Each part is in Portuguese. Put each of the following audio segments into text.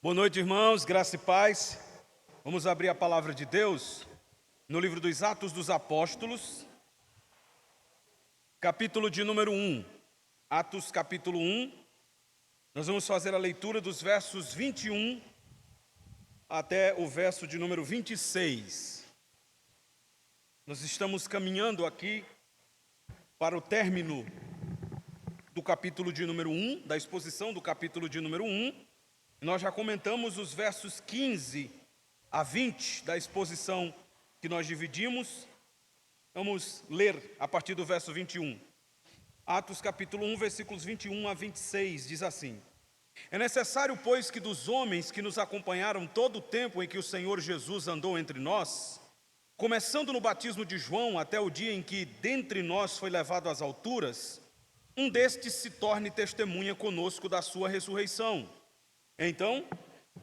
Boa noite, irmãos, graça e paz. Vamos abrir a palavra de Deus no livro dos Atos dos Apóstolos, capítulo de número 1. Atos, capítulo 1. Nós vamos fazer a leitura dos versos 21 até o verso de número 26. Nós estamos caminhando aqui para o término do capítulo de número 1, da exposição do capítulo de número 1. Nós já comentamos os versos 15 a 20 da exposição que nós dividimos. Vamos ler a partir do verso 21. Atos capítulo 1, versículos 21 a 26, diz assim: É necessário, pois, que dos homens que nos acompanharam todo o tempo em que o Senhor Jesus andou entre nós, começando no batismo de João até o dia em que dentre nós foi levado às alturas, um destes se torne testemunha conosco da sua ressurreição. Então,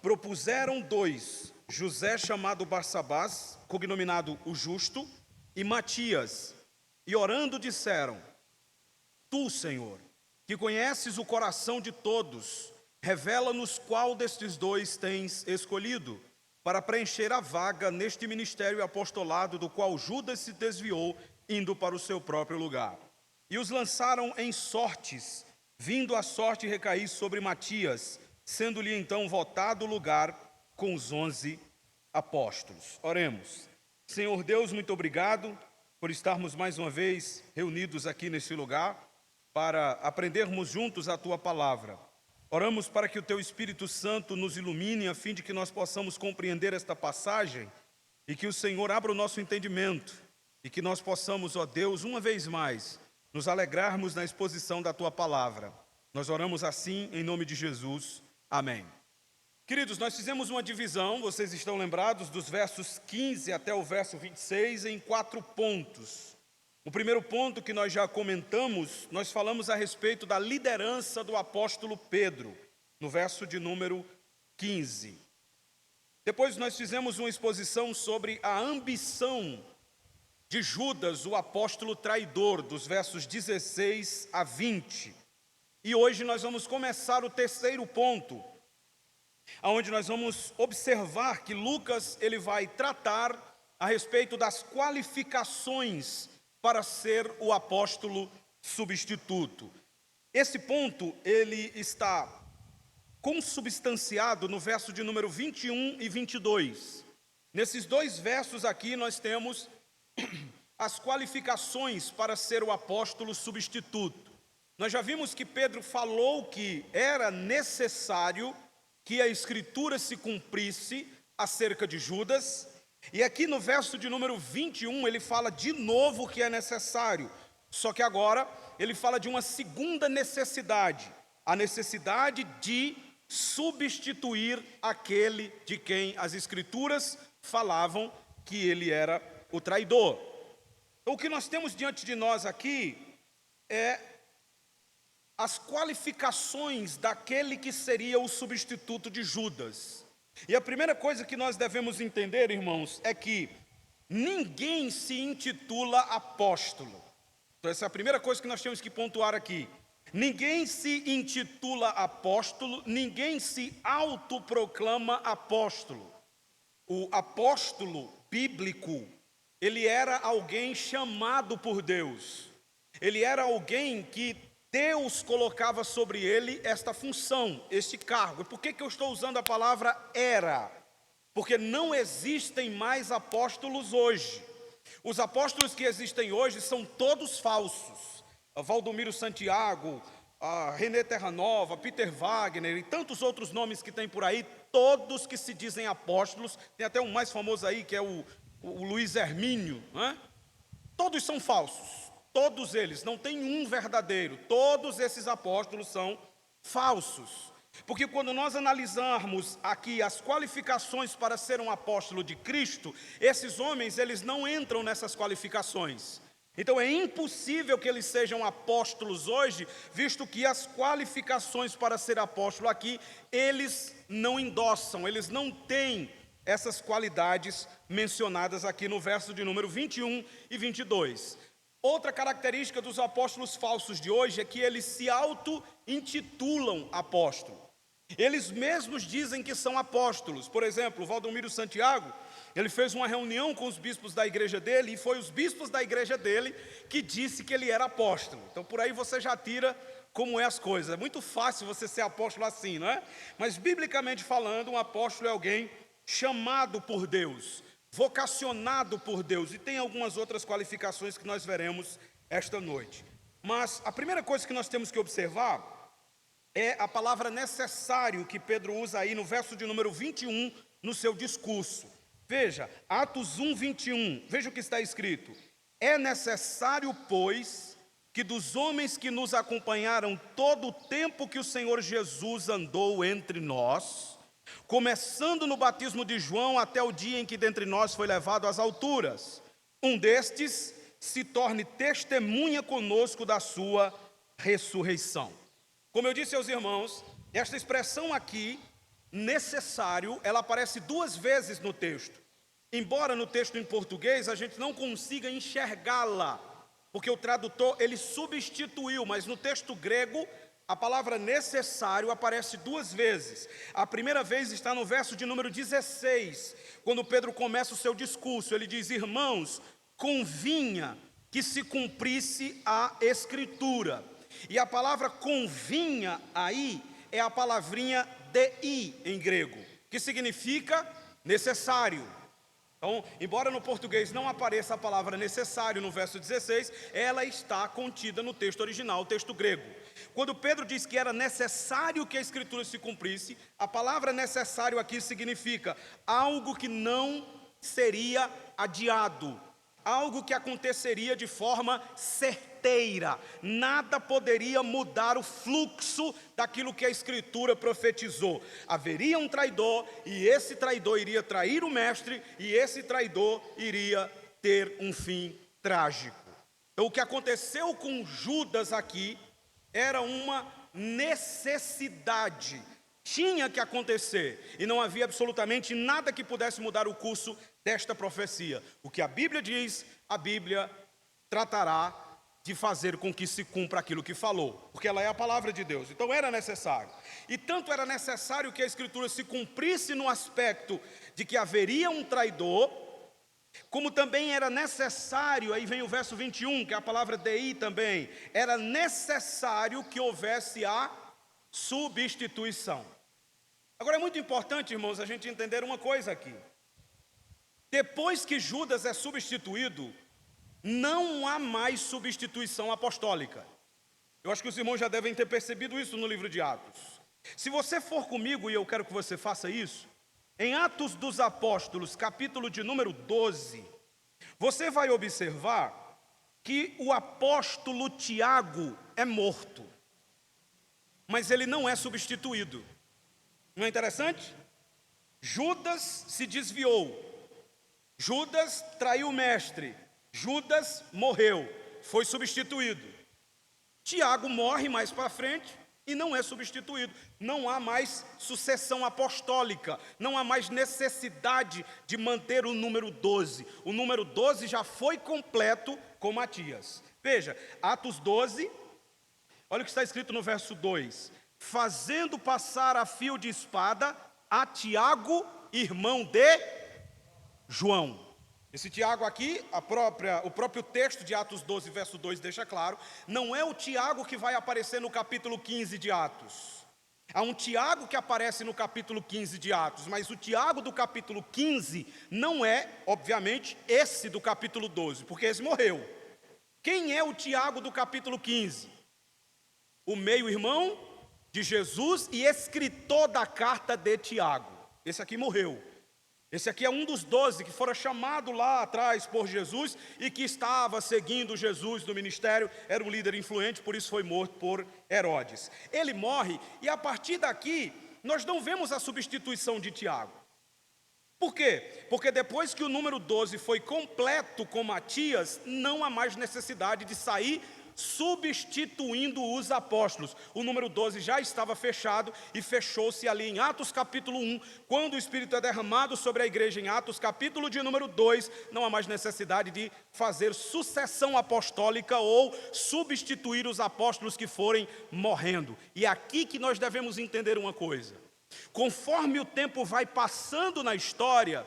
propuseram dois, José chamado Barsabás, cognominado o Justo, e Matias, e orando disseram: Tu, Senhor, que conheces o coração de todos, revela-nos qual destes dois tens escolhido, para preencher a vaga neste ministério e apostolado do qual Judas se desviou, indo para o seu próprio lugar. E os lançaram em sortes, vindo a sorte recair sobre Matias, sendo-lhe então votado o lugar com os 11 apóstolos. Oremos. Senhor Deus, muito obrigado por estarmos mais uma vez reunidos aqui nesse lugar para aprendermos juntos a Tua palavra. Oramos para que o Teu Espírito Santo nos ilumine a fim de que nós possamos compreender esta passagem e que o Senhor abra o nosso entendimento e que nós possamos, ó Deus, uma vez mais, nos alegrarmos na exposição da Tua palavra. Nós oramos assim em nome de Jesus. Amém. Queridos, nós fizemos uma divisão, vocês estão lembrados, dos versos 15 até o verso 26 em 4 pontos. O primeiro ponto que nós já comentamos, nós falamos a respeito da liderança do apóstolo Pedro, no verso de número 15. Depois nós fizemos uma exposição sobre a ambição de Judas, o apóstolo traidor, dos versos 16 a 20. E hoje nós vamos começar o terceiro ponto, onde nós vamos observar que Lucas ele vai tratar a respeito das qualificações para ser o apóstolo substituto. Esse ponto ele está consubstanciado no verso de número 21 e 22. Nesses dois versos aqui nós temos as qualificações para ser o apóstolo substituto. Nós já vimos que Pedro falou que era necessário que a Escritura se cumprisse acerca de Judas. E aqui no verso de número 21, ele fala de novo que é necessário. Só que agora ele fala de uma segunda necessidade. A necessidade de substituir aquele de quem as Escrituras falavam que ele era o traidor. O que nós temos diante de nós aqui é as qualificações daquele que seria o substituto de Judas. E a primeira coisa que nós devemos entender, irmãos, é que ninguém se intitula apóstolo. Então essa é a primeira coisa que nós temos que pontuar aqui. Ninguém se intitula apóstolo, ninguém se autoproclama apóstolo. O apóstolo bíblico, ele era alguém chamado por Deus. Ele era alguém que Deus colocava sobre ele esta função, este cargo. E por que eu estou usando a palavra era? Porque não existem mais apóstolos hoje. Os apóstolos que existem hoje são todos falsos. Valdomiro Santiago, René Terranova, Peter Wagner e tantos outros nomes que tem por aí, todos que se dizem apóstolos. Tem até um mais famoso aí que é o Luiz Hermínio, né? Todos são falsos. Todos eles, não tem um verdadeiro. Todos esses apóstolos são falsos. Porque quando nós analisarmos aqui as qualificações para ser um apóstolo de Cristo, esses homens, eles não entram nessas qualificações. Então é impossível que eles sejam apóstolos hoje, visto que as qualificações para ser apóstolo aqui, eles não endossam, eles não têm essas qualidades mencionadas aqui no verso de número 21 e 22. Outra característica dos apóstolos falsos de hoje é que eles se auto-intitulam apóstolo. Eles mesmos dizem que são apóstolos. Por exemplo, o Valdomiro Santiago, ele fez uma reunião com os bispos da igreja dele, e foi os bispos da igreja dele que disse que ele era apóstolo. Então por aí você já tira como é as coisas. É muito fácil você ser apóstolo assim, não é? Mas biblicamente falando, um apóstolo é alguém chamado por Deus, vocacionado por Deus, e tem algumas outras qualificações que nós veremos esta noite. Mas a primeira coisa que nós temos que observar é a palavra necessário que Pedro usa aí no verso de número 21 no seu discurso. Veja, Atos 1, 21, veja o que está escrito: é necessário, pois, que dos homens que nos acompanharam todo o tempo que o Senhor Jesus andou entre nós, começando no batismo de João até o dia em que dentre nós foi levado às alturas, um destes se torne testemunha conosco da sua ressurreição. Como eu disse aos irmãos, esta expressão aqui, necessário, ela aparece duas vezes no texto. Embora no texto em português a gente não consiga enxergá-la, porque o tradutor ele substituiu, mas no texto grego a palavra necessário aparece duas vezes. A primeira vez está no verso de número 16, quando Pedro começa o seu discurso. Ele diz: irmãos, convinha que se cumprisse a Escritura. E a palavra convinha aí é a palavrinha dei em grego, que significa necessário. Então, embora no português não apareça a palavra necessário no verso 16, ela está contida no texto original, o texto grego. Quando Pedro diz que era necessário que a Escritura se cumprisse, a palavra necessário aqui significa algo que não seria adiado, algo que aconteceria de forma certeira. Nada poderia mudar o fluxo daquilo que a Escritura profetizou. Haveria um traidor, e esse traidor iria trair o mestre, e esse traidor iria ter um fim trágico. Então, o que aconteceu com Judas aqui era uma necessidade. Tinha que acontecer, e não havia absolutamente nada que pudesse mudar o curso desta profecia. O que a Bíblia diz, a Bíblia tratará de fazer com que se cumpra aquilo que falou, porque ela é a palavra de Deus. Então era necessário. E tanto era necessário que a Escritura se cumprisse no aspecto de que haveria um traidor, como também era necessário, aí vem o verso 21, que é a palavra dei também, era necessário que houvesse a substituição. Agora é muito importante, irmãos, a gente entender uma coisa aqui. Depois que Judas é substituído, não há mais substituição apostólica. Eu acho que os irmãos já devem ter percebido isso no livro de Atos. Se você for comigo, e eu quero que você faça isso, em Atos dos Apóstolos, capítulo de número 12, você vai observar que o apóstolo Tiago é morto, mas ele não é substituído. Não é interessante? Judas se desviou, Judas traiu o mestre, Judas morreu, foi substituído. Tiago morre mais para frente e não é substituído. Não há mais sucessão apostólica, não há mais necessidade de manter o número 12. O número 12 já foi completo com Matias. Veja, Atos 12, olha o que está escrito no verso 2. Fazendo passar a fio de espada a Tiago, irmão de João. Esse Tiago aqui, o próprio texto de Atos 12, verso 2 deixa claro, não é o Tiago que vai aparecer no capítulo 15 de Atos. Há um Tiago que aparece no capítulo 15 de Atos, mas o Tiago do capítulo 15 não é, obviamente, esse do capítulo 12, porque esse morreu. Quem é o Tiago do capítulo 15? O meio-irmão de Jesus e escritor da carta de Tiago. Esse aqui morreu. Esse aqui é um dos 12 que fora chamado lá atrás por Jesus e que estava seguindo Jesus no ministério, era um líder influente, por isso foi morto por Herodes. Ele morre e a partir daqui nós não vemos a substituição de Tiago. Por quê? Porque depois que o número 12 foi completo com Matias, não há mais necessidade de sair substituindo os apóstolos. O número 12 já estava fechado e fechou-se ali em Atos capítulo 1, quando o Espírito é derramado sobre a igreja em Atos capítulo de número 2, não há mais necessidade de fazer sucessão apostólica ou substituir os apóstolos que forem morrendo. E é aqui que nós devemos entender uma coisa: conforme o tempo vai passando na história,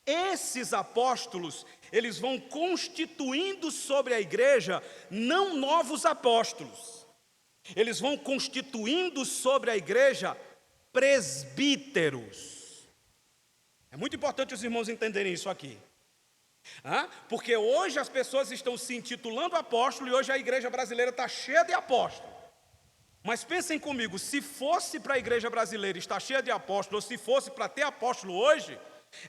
esses apóstolos, eles vão constituindo sobre a igreja não novos apóstolos, eles vão constituindo sobre a igreja presbíteros. É muito importante os irmãos entenderem isso aqui, porque hoje as pessoas estão se intitulando apóstolo e hoje a igreja brasileira está cheia de apóstolos. Mas pensem comigo, se fosse para a igreja brasileira estar cheia de apóstolos, ou se fosse para ter apóstolo hoje,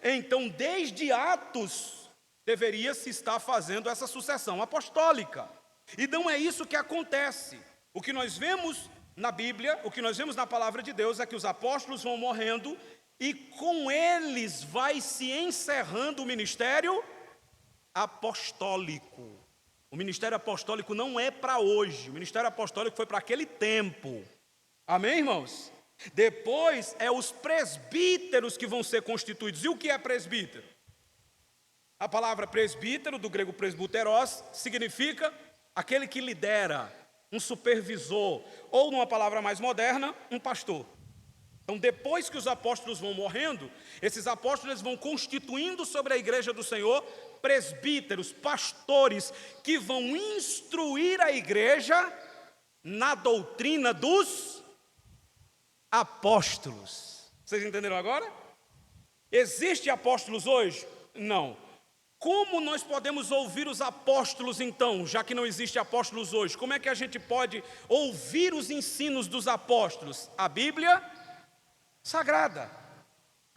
então desde Atos deveria-se estar fazendo essa sucessão apostólica. E não é isso que acontece. O que nós vemos na Bíblia, o que nós vemos na palavra de Deus é que os apóstolos vão morrendo e com eles vai se encerrando o ministério apostólico. O ministério apostólico não é para hoje, o ministério apostólico foi para aquele tempo. Amém, irmãos? Depois é os presbíteros que vão ser constituídos. E o que é presbítero? A palavra presbítero, do grego presbuteros, significa aquele que lidera, um supervisor, ou numa palavra mais moderna, um pastor. Então, depois que os apóstolos vão morrendo, esses apóstolos vão constituindo sobre a igreja do Senhor presbíteros, pastores, que vão instruir a igreja na doutrina dos apóstolos. Vocês entenderam agora? Existem apóstolos hoje? Não. Como nós podemos ouvir os apóstolos então, já que não existe apóstolos hoje? Como é que a gente pode ouvir os ensinos dos apóstolos? A Bíblia Sagrada.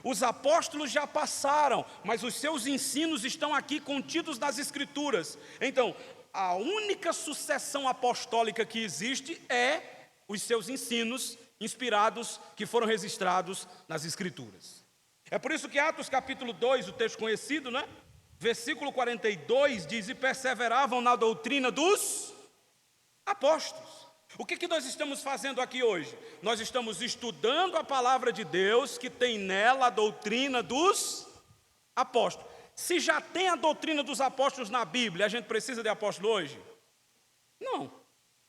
Os apóstolos já passaram, mas os seus ensinos estão aqui contidos nas Escrituras. Então, a única sucessão apostólica que existe é os seus ensinos inspirados que foram registrados nas Escrituras. É por isso que Atos capítulo 2, o texto conhecido, né? Versículo 42 diz: e perseveravam na doutrina dos apóstolos. O que nós estamos fazendo aqui hoje? Nós estamos estudando a palavra de Deus, que tem nela a doutrina dos apóstolos. Se já tem a doutrina dos apóstolos na Bíblia, a gente precisa de apóstolo hoje? Não.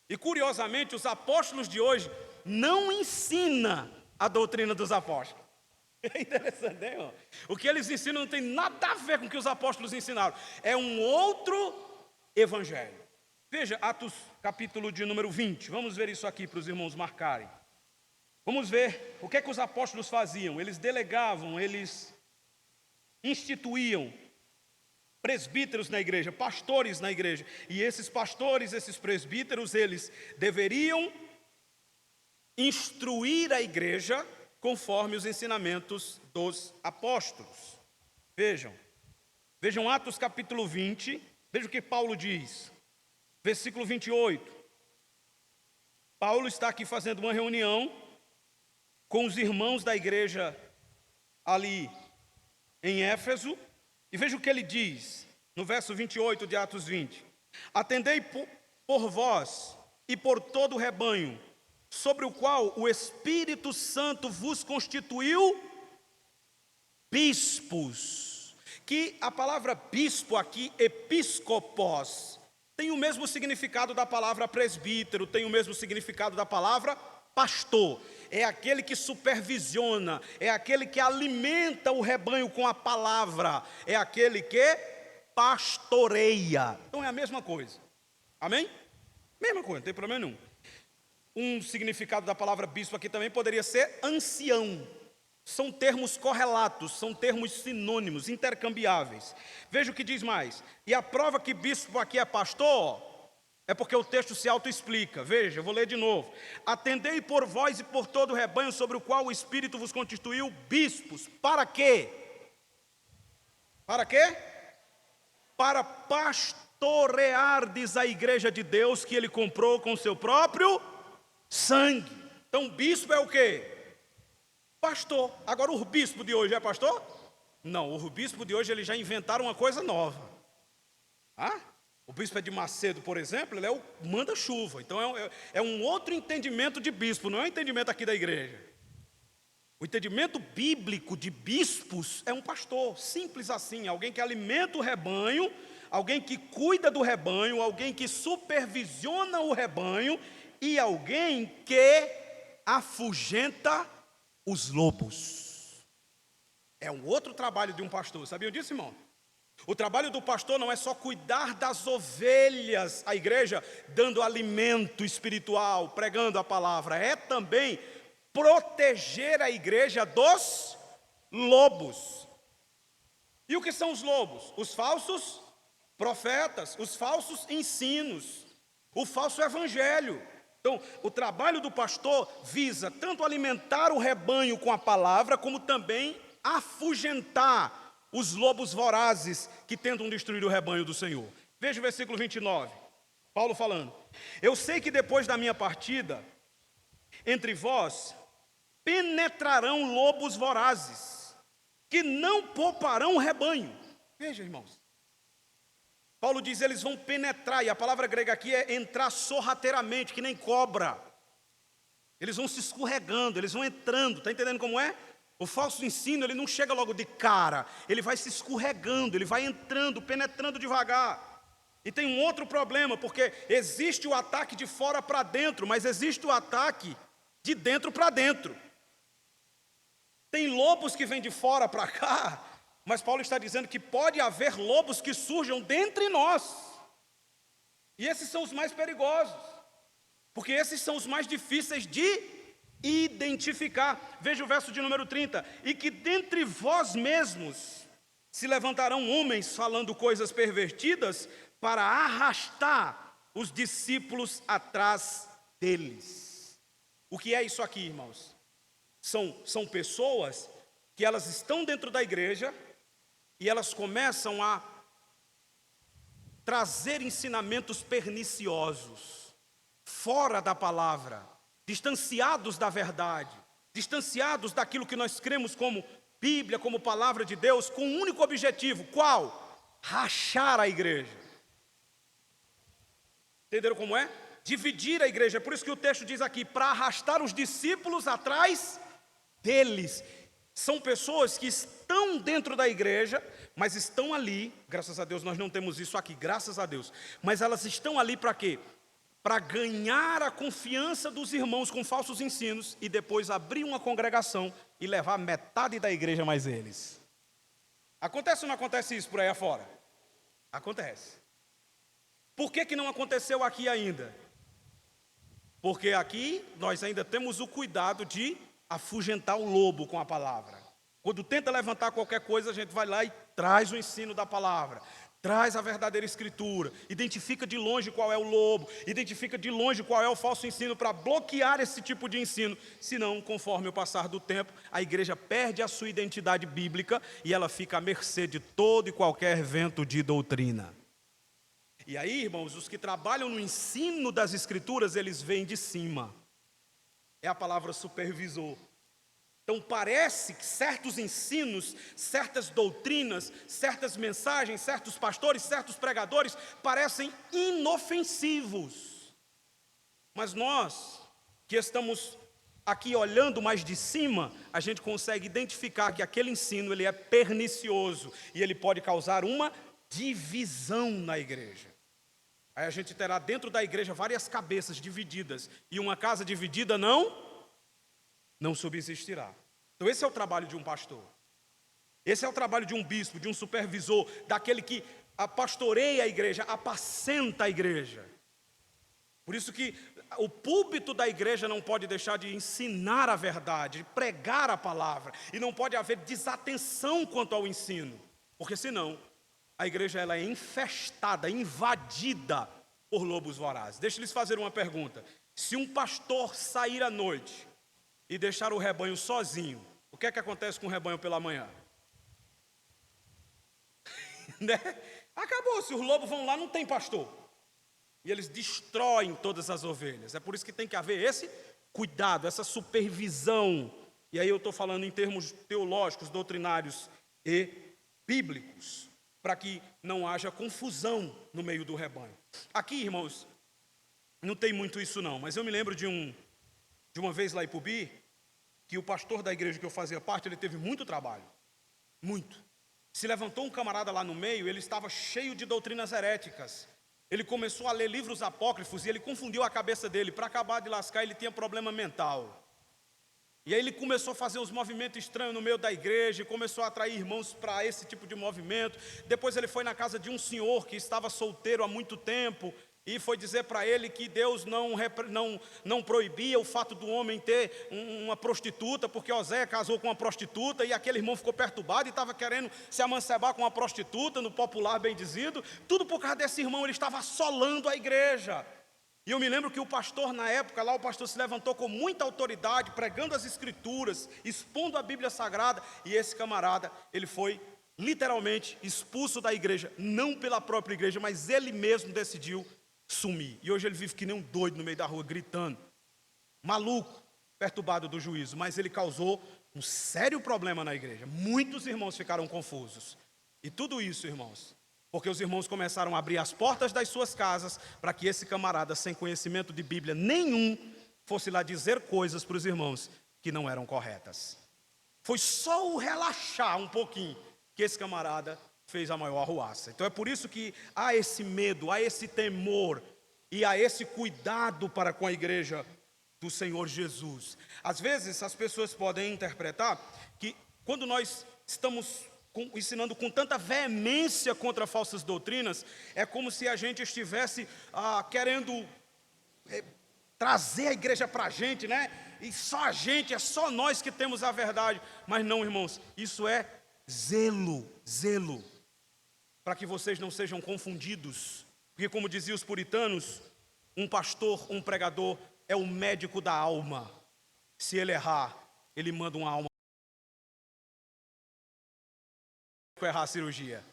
E curiosamente, os apóstolos de hoje não ensinam a doutrina dos apóstolos. É interessante, né, irmão? O que eles ensinam não tem nada a ver com o que os apóstolos ensinaram. É um outro evangelho. Veja, Atos capítulo de número 20. Vamos ver isso aqui para os irmãos marcarem. Vamos ver o que é que os apóstolos faziam. Eles delegavam, eles instituíam presbíteros na igreja, pastores na igreja. E esses pastores, esses presbíteros, eles deveriam instruir a igreja conforme os ensinamentos dos apóstolos. Vejam Atos capítulo 20, veja o que Paulo diz, versículo 28. Paulo está aqui fazendo uma reunião com os irmãos da igreja ali em Éfeso, e veja o que ele diz, no verso 28 de Atos 20. Atendei por vós e por todo o rebanho, sobre o qual o Espírito Santo vos constituiu bispos. Que a palavra bispo aqui, episcopos, tem o mesmo significado da palavra presbítero, tem o mesmo significado da palavra pastor. É aquele que supervisiona, é aquele que alimenta o rebanho com a palavra, é aquele que pastoreia. Então é a mesma coisa. Amém? Mesma coisa, não tem problema nenhum. Um significado da palavra bispo aqui também poderia ser ancião. São termos correlatos, são termos sinônimos, intercambiáveis. Veja o que diz mais. E a prova que bispo aqui é pastor, é porque o texto se autoexplica. Veja, eu vou ler de novo. Atendei por vós e por todo o rebanho sobre o qual o Espírito vos constituiu bispos. Para quê? Para quê? Para pastoreardes a igreja de Deus que ele comprou com o seu próprio sangue. Então bispo é o quê? Pastor. Agora o bispo de hoje é pastor? Não, o bispo de hoje eles já inventaram uma coisa nova. O bispo de Macedo, por exemplo, ele é o manda-chuva. Então é um outro entendimento de bispo, não é o entendimento aqui da igreja. O entendimento bíblico de bispos é um pastor, simples assim, alguém que alimenta o rebanho, alguém que cuida do rebanho, alguém que supervisiona o rebanho e alguém que afugenta os lobos. É um outro trabalho de um pastor, sabiam disso, irmão? O trabalho do pastor não é só cuidar das ovelhas, a igreja dando alimento espiritual, pregando a palavra, é também proteger a igreja dos lobos. E o que são os lobos? Os falsos profetas, os falsos ensinos, o falso evangelho. Então, o trabalho do pastor visa tanto alimentar o rebanho com a palavra, como também afugentar os lobos vorazes que tentam destruir o rebanho do Senhor. Veja o versículo 29, Paulo falando: eu sei que depois da minha partida, entre vós penetrarão lobos vorazes, que não pouparão o rebanho. Veja, irmãos, Paulo diz, eles vão penetrar, e a palavra grega aqui é entrar sorrateiramente, que nem cobra. Eles vão se escorregando, eles vão entrando, está entendendo como é? O falso ensino, ele não chega logo de cara, ele vai se escorregando, ele vai entrando, penetrando devagar. E tem um outro problema, porque existe o ataque de fora para dentro, mas existe o ataque de dentro para dentro. Tem lobos que vêm de fora para cá, mas Paulo está dizendo que pode haver lobos que surjam dentre nós. E esses são os mais perigosos, porque esses são os mais difíceis de identificar. Veja o verso de número 30. E que dentre vós mesmos se levantarão homens falando coisas pervertidas para arrastar os discípulos atrás deles. O que é isso aqui, irmãos? São pessoas que elas estão dentro da igreja e elas começam a trazer ensinamentos perniciosos, fora da palavra, distanciados da verdade, distanciados daquilo que nós cremos como Bíblia, como palavra de Deus, com um único objetivo, qual? Rachar a igreja. Entenderam como é? Dividir a igreja. É por isso que o texto diz aqui, para arrastar os discípulos atrás deles. São pessoas que estão dentro da igreja, mas estão ali, graças a Deus nós não temos isso aqui, graças a Deus, mas elas estão ali para quê? Para ganhar a confiança dos irmãos com falsos ensinos e depois abrir uma congregação e levar metade da igreja mais eles. Acontece ou não acontece isso por aí afora? Acontece. Por que não aconteceu aqui ainda? Porque aqui nós ainda temos o cuidado de afugentar o lobo com a palavra. Quando tenta levantar qualquer coisa, a gente vai lá e traz o ensino da palavra. Traz a verdadeira escritura, identifica de longe qual é o lobo, identifica de longe qual é o falso ensino para bloquear esse tipo de ensino. Senão, conforme o passar do tempo, a igreja perde a sua identidade bíblica e ela fica à mercê de todo e qualquer vento de doutrina. E aí, irmãos, os que trabalham no ensino das escrituras, eles vêm de cima. É a palavra supervisor. Então parece que certos ensinos, certas doutrinas, certas mensagens, certos pastores, certos pregadores parecem inofensivos. Mas nós, que estamos aqui olhando mais de cima, a gente consegue identificar que aquele ensino ele é pernicioso e ele pode causar uma divisão na igreja. Aí a gente terá dentro da igreja várias cabeças divididas e uma casa dividida não subsistirá. Então esse é o trabalho de um pastor. Esse é o trabalho de um bispo, de um supervisor, daquele que pastoreia a igreja, apacenta a igreja. Por isso que o púlpito da igreja não pode deixar de ensinar a verdade, de pregar a palavra, e não pode haver desatenção quanto ao ensino, porque senão a igreja ela é infestada, invadida por lobos vorazes. Deixa eu lhes fazer uma pergunta. Se um pastor sair à noite e deixar o rebanho sozinho, o que é que acontece com o rebanho pela manhã? Né? Acabou, se os lobos vão lá, não tem pastor. E eles destroem todas as ovelhas. É por isso que tem que haver esse cuidado, essa supervisão. E aí eu estou falando em termos teológicos, doutrinários e bíblicos. para que não haja confusão no meio do rebanho. Aqui, irmãos, não tem muito isso não, mas eu me lembro de uma vez lá em Ipubi, que o pastor da igreja que eu fazia parte, ele teve muito trabalho, muito. Se levantou um camarada lá no meio, ele estava cheio de doutrinas heréticas. Ele começou a ler livros apócrifos e ele confundiu a cabeça dele. Para acabar de lascar, ele tinha problema mental. E aí ele começou a fazer uns movimentos estranhos no meio da igreja, e começou a atrair irmãos para esse tipo de movimento. Depois ele foi na casa de um senhor que estava solteiro há muito tempo, e foi dizer para ele que Deus não proibia o fato do homem ter uma prostituta, porque Oséia casou com uma prostituta, e aquele irmão ficou perturbado e estava querendo se amancebar com uma prostituta, no popular bem dizido, tudo por causa desse irmão. Ele estava assolando a igreja. E eu me lembro que o pastor, na época, lá o pastor se levantou com muita autoridade, pregando as escrituras, expondo a Bíblia Sagrada, e esse camarada, ele foi literalmente expulso da igreja, não pela própria igreja, mas ele mesmo decidiu sumir. E hoje ele vive que nem um doido no meio da rua, gritando, maluco, perturbado do juízo, mas ele causou um sério problema na igreja. Muitos irmãos ficaram confusos. E tudo isso, irmãos, porque os irmãos começaram a abrir as portas das suas casas para que esse camarada, sem conhecimento de Bíblia nenhum, fosse lá dizer coisas para os irmãos que não eram corretas. Foi só o relaxar um pouquinho que esse camarada fez a maior arruaça. Então é por isso que há esse medo, há esse temor e há esse cuidado para com a igreja do Senhor Jesus. Às vezes as pessoas podem interpretar que quando nós estamos ensinando com tanta veemência contra falsas doutrinas, é como se a gente estivesse querendo trazer a igreja para a gente, né? E só a gente, é só nós que temos a verdade. Mas não, irmãos, isso é zelo, para que vocês não sejam confundidos. Porque como diziam os puritanos, um pastor, um pregador é o médico da alma. Se ele errar, ele manda uma alma errar a cirurgia.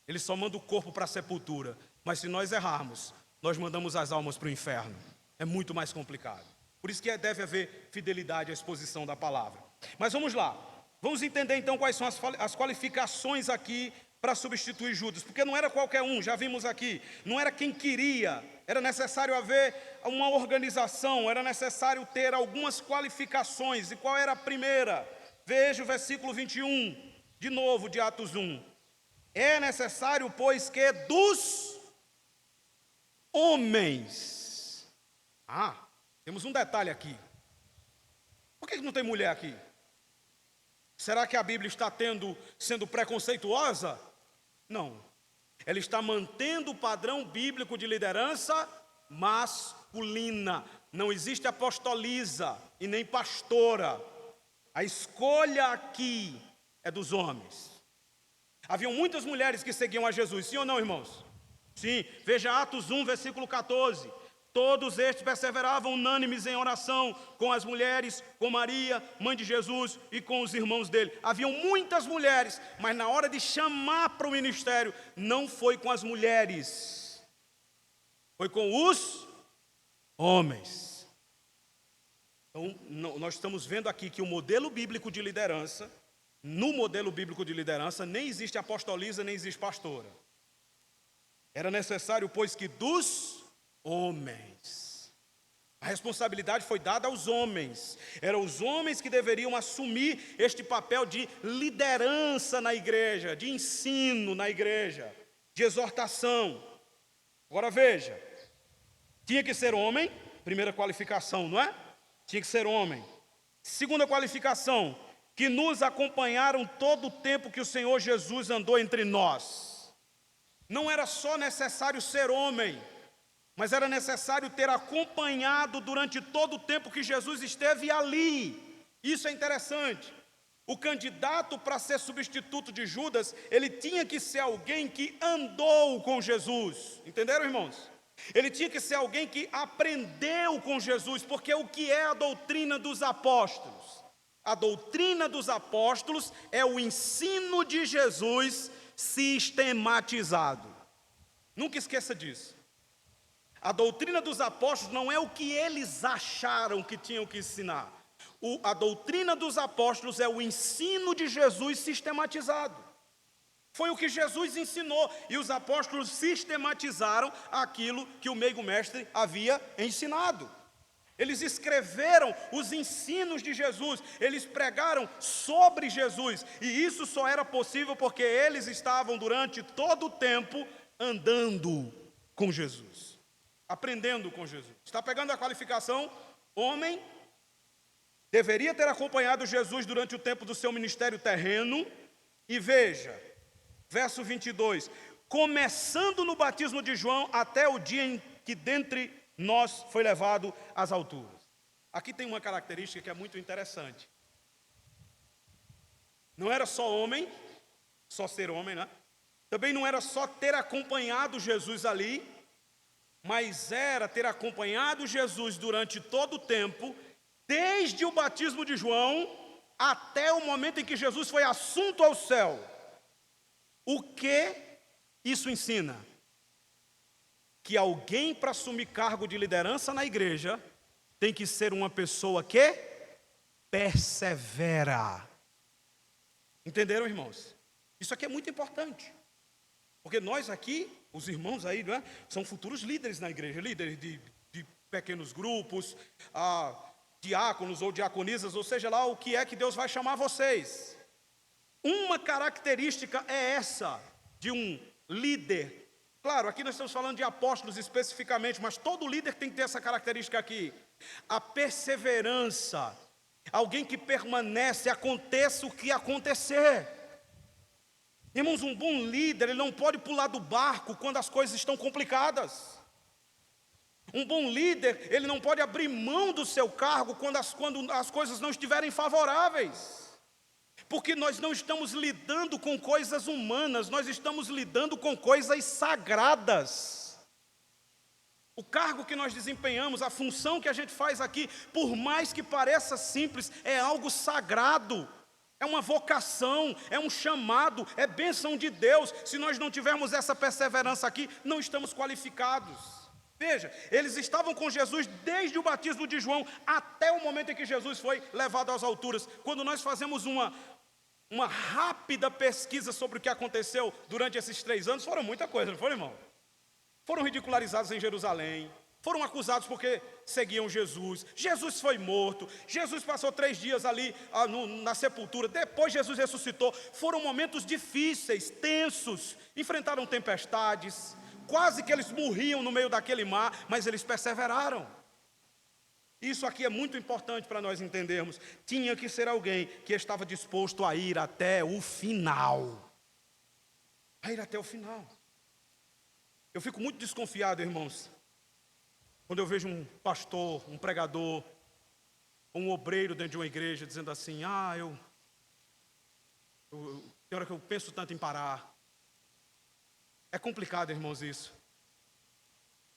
Ele só manda o corpo para a sepultura. Mas se nós errarmos, nós mandamos as almas para o inferno. É muito mais complicado. Por isso que deve haver fidelidade à exposição da palavra. Mas vamos lá. Vamos entender então quais são as qualificações aqui para substituir Judas. Porque não era qualquer um, já vimos aqui. Não era quem queria. Era necessário haver uma organização. Era necessário ter algumas qualificações. E qual era a primeira? Veja o versículo 21. De novo, de Atos 1. É necessário, pois, que dos homens. Temos um detalhe aqui. Por que não tem mulher aqui? Será que a Bíblia está sendo preconceituosa? Não. Ela está mantendo o padrão bíblico de liderança masculina. Não existe apostoliza e nem pastora. A escolha aqui é dos homens. Haviam muitas mulheres que seguiam a Jesus, sim ou não, irmãos? Sim, veja Atos 1, versículo 14. Todos estes perseveravam unânimes em oração com as mulheres, com Maria, mãe de Jesus, e com os irmãos dele. Haviam muitas mulheres, mas na hora de chamar para o ministério, não foi com as mulheres, foi com os homens. Então, nós estamos vendo aqui que o modelo bíblico de liderança, no modelo bíblico de liderança, nem existe apostoliza, nem existe pastora. Era necessário, pois, que dos homens. A responsabilidade foi dada aos homens. Eram os homens que deveriam assumir este papel de liderança na igreja, de ensino na igreja, de exortação. Agora veja, tinha que ser homem, primeira qualificação, não é? Tinha que ser homem. Segunda qualificação, que nos acompanharam todo o tempo que o Senhor Jesus andou entre nós. Não era só necessário ser homem, mas era necessário ter acompanhado durante todo o tempo que Jesus esteve ali. Isso é interessante. O candidato para ser substituto de Judas, ele tinha que ser alguém que andou com Jesus. Entenderam, irmãos? Ele tinha que ser alguém que aprendeu com Jesus, porque o que é a doutrina dos apóstolos? A doutrina dos apóstolos é o ensino de Jesus sistematizado. Nunca esqueça disso. A doutrina dos apóstolos não é o que eles acharam que tinham que ensinar. A doutrina dos apóstolos é o ensino de Jesus sistematizado. Foi o que Jesus ensinou, e os apóstolos sistematizaram aquilo que o meigo mestre havia ensinado. Eles escreveram os ensinos de Jesus, eles pregaram sobre Jesus, e isso só era possível porque eles estavam durante todo o tempo andando com Jesus, aprendendo com Jesus. Está pegando a qualificação? Homem deveria ter acompanhado Jesus durante o tempo do seu ministério terreno, e veja, verso 22, começando no batismo de João até o dia em que dentre nós foi levado às alturas. Aqui tem uma característica que é muito interessante. Não era só homem, só ser homem, né? Também não era só ter acompanhado Jesus ali, mas era ter acompanhado Jesus durante todo o tempo, desde o batismo de João até o momento em que Jesus foi assunto ao céu. O que isso ensina? Que alguém para assumir cargo de liderança na igreja tem que ser uma pessoa que persevera. Entenderam, irmãos? Isso aqui é muito importante. Porque nós aqui, os irmãos aí, não é? São futuros líderes na igreja, líderes de pequenos grupos, diáconos ou diaconisas, ou seja lá o que é que Deus vai chamar vocês. Uma característica é essa de um líder. Claro, aqui nós estamos falando de apóstolos especificamente, mas todo líder tem que ter essa característica aqui. A perseverança. Alguém que permanece, aconteça o que acontecer. Irmãos, um bom líder, ele não pode pular do barco quando as coisas estão complicadas. Um bom líder, ele não pode abrir mão do seu cargo quando as coisas não estiverem favoráveis. Porque nós não estamos lidando com coisas humanas, nós estamos lidando com coisas sagradas. O cargo que nós desempenhamos, a função que a gente faz aqui, por mais que pareça simples, é algo sagrado. É uma vocação, é um chamado, é bênção de Deus. Se nós não tivermos essa perseverança aqui, não estamos qualificados. Veja, eles estavam com Jesus desde o batismo de João até o momento em que Jesus foi levado às alturas. Quando nós fazemos uma rápida pesquisa sobre o que aconteceu durante esses 3 anos, foram muita coisa, não foram, irmão? Foram ridicularizados em Jerusalém, foram acusados porque seguiam Jesus, Jesus foi morto, Jesus passou 3 dias ali na sepultura, depois Jesus ressuscitou. Foram momentos difíceis, tensos, enfrentaram tempestades, quase que eles morriam no meio daquele mar, mas eles perseveraram. Isso aqui é muito importante para nós entendermos. Tinha que ser alguém que estava disposto a ir até o final. A ir até o final. Eu fico muito desconfiado, irmãos, quando eu vejo um pastor, um pregador, um obreiro dentro de uma igreja dizendo assim: tem hora que eu penso tanto em parar. É complicado, irmãos, isso.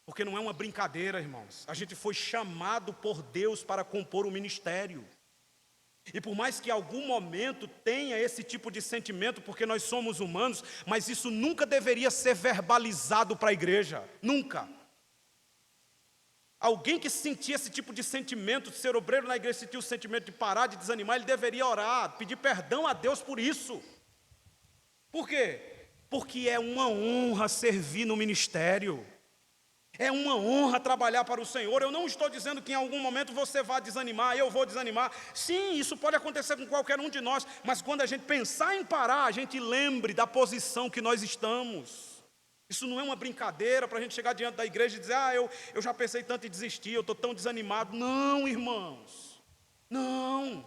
Porque não é uma brincadeira, irmãos. A gente foi chamado por Deus para compor o ministério. E por mais que em algum momento tenha esse tipo de sentimento, porque nós somos humanos, mas isso nunca deveria ser verbalizado para a igreja. Nunca. Alguém que sentia esse tipo de sentimento, de ser obreiro na igreja, sentia o sentimento de parar, de desanimar, ele deveria orar, pedir perdão a Deus por isso. Por quê? Porque é uma honra servir no ministério. É uma honra trabalhar para o Senhor. Eu não estou dizendo que em algum momento você vá desanimar, eu vou desanimar. Sim, isso pode acontecer com qualquer um de nós, mas quando a gente pensar em parar, a gente lembre da posição que nós estamos. Isso não é uma brincadeira para a gente chegar diante da igreja e dizer: eu já pensei tanto em desistir, eu estou tão desanimado. Não, irmãos, não.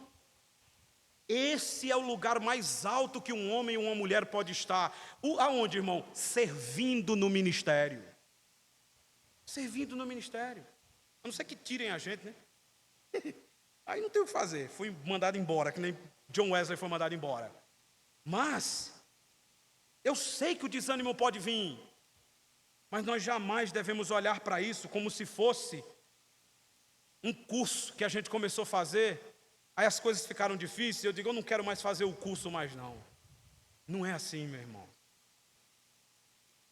Esse é o lugar mais alto que um homem ou uma mulher pode estar. Aonde, irmão? Servindo no ministério. Servindo no ministério. A não ser que tirem a gente, né? Aí não tem o que fazer. Fui mandado embora, que nem John Wesley foi mandado embora. Mas eu sei que o desânimo pode vir, mas nós jamais devemos olhar para isso como se fosse um curso que a gente começou a fazer, aí as coisas ficaram difíceis, eu digo: eu não quero mais fazer o curso mais não. Não é assim, meu irmão.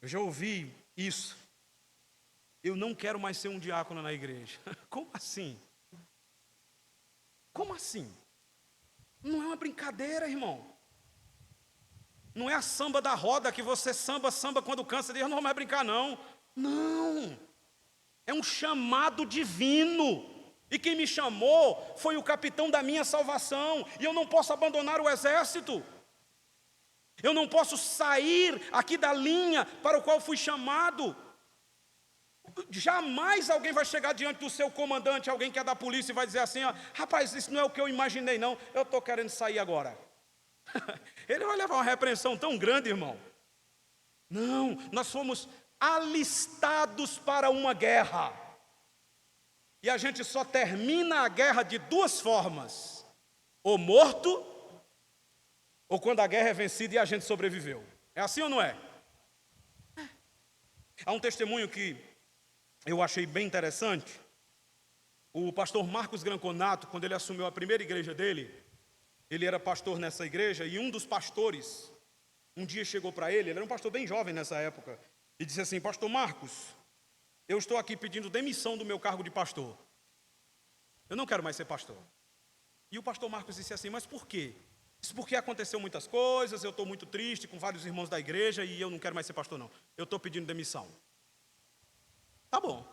Eu já ouvi isso. Eu não quero mais ser um diácono na igreja. Como assim? Como assim? Não é uma brincadeira, irmão. Não é a samba da roda que você samba quando cansa, diz, eu não vou mais brincar não. Não, é um chamado divino. E quem me chamou foi o capitão da minha salvação. E eu não posso abandonar o exército. Eu não posso sair aqui da linha para o qual fui chamado. Jamais alguém vai chegar diante do seu comandante, alguém que é da polícia, e vai dizer assim, ó, rapaz, isso não é o que eu imaginei não, eu estou querendo sair agora. Ele vai levar uma repreensão tão grande, irmão. Não, nós fomos alistados para uma guerra. E a gente só termina a guerra de duas formas: ou morto, ou quando a guerra é vencida e a gente sobreviveu. É assim ou não é? Há um testemunho que eu achei bem interessante. O pastor Marcos Granconato, quando ele assumiu a primeira igreja dele, ele era pastor nessa igreja, e um dos pastores, um dia chegou para ele era um pastor bem jovem nessa época, e disse assim, pastor Marcos, eu estou aqui pedindo demissão do meu cargo de pastor. Eu não quero mais ser pastor. E o pastor Marcos disse assim, mas por quê? Disse, porque aconteceu muitas coisas, eu estou muito triste com vários irmãos da igreja e eu não quero mais ser pastor não. Eu estou pedindo demissão. Tá bom.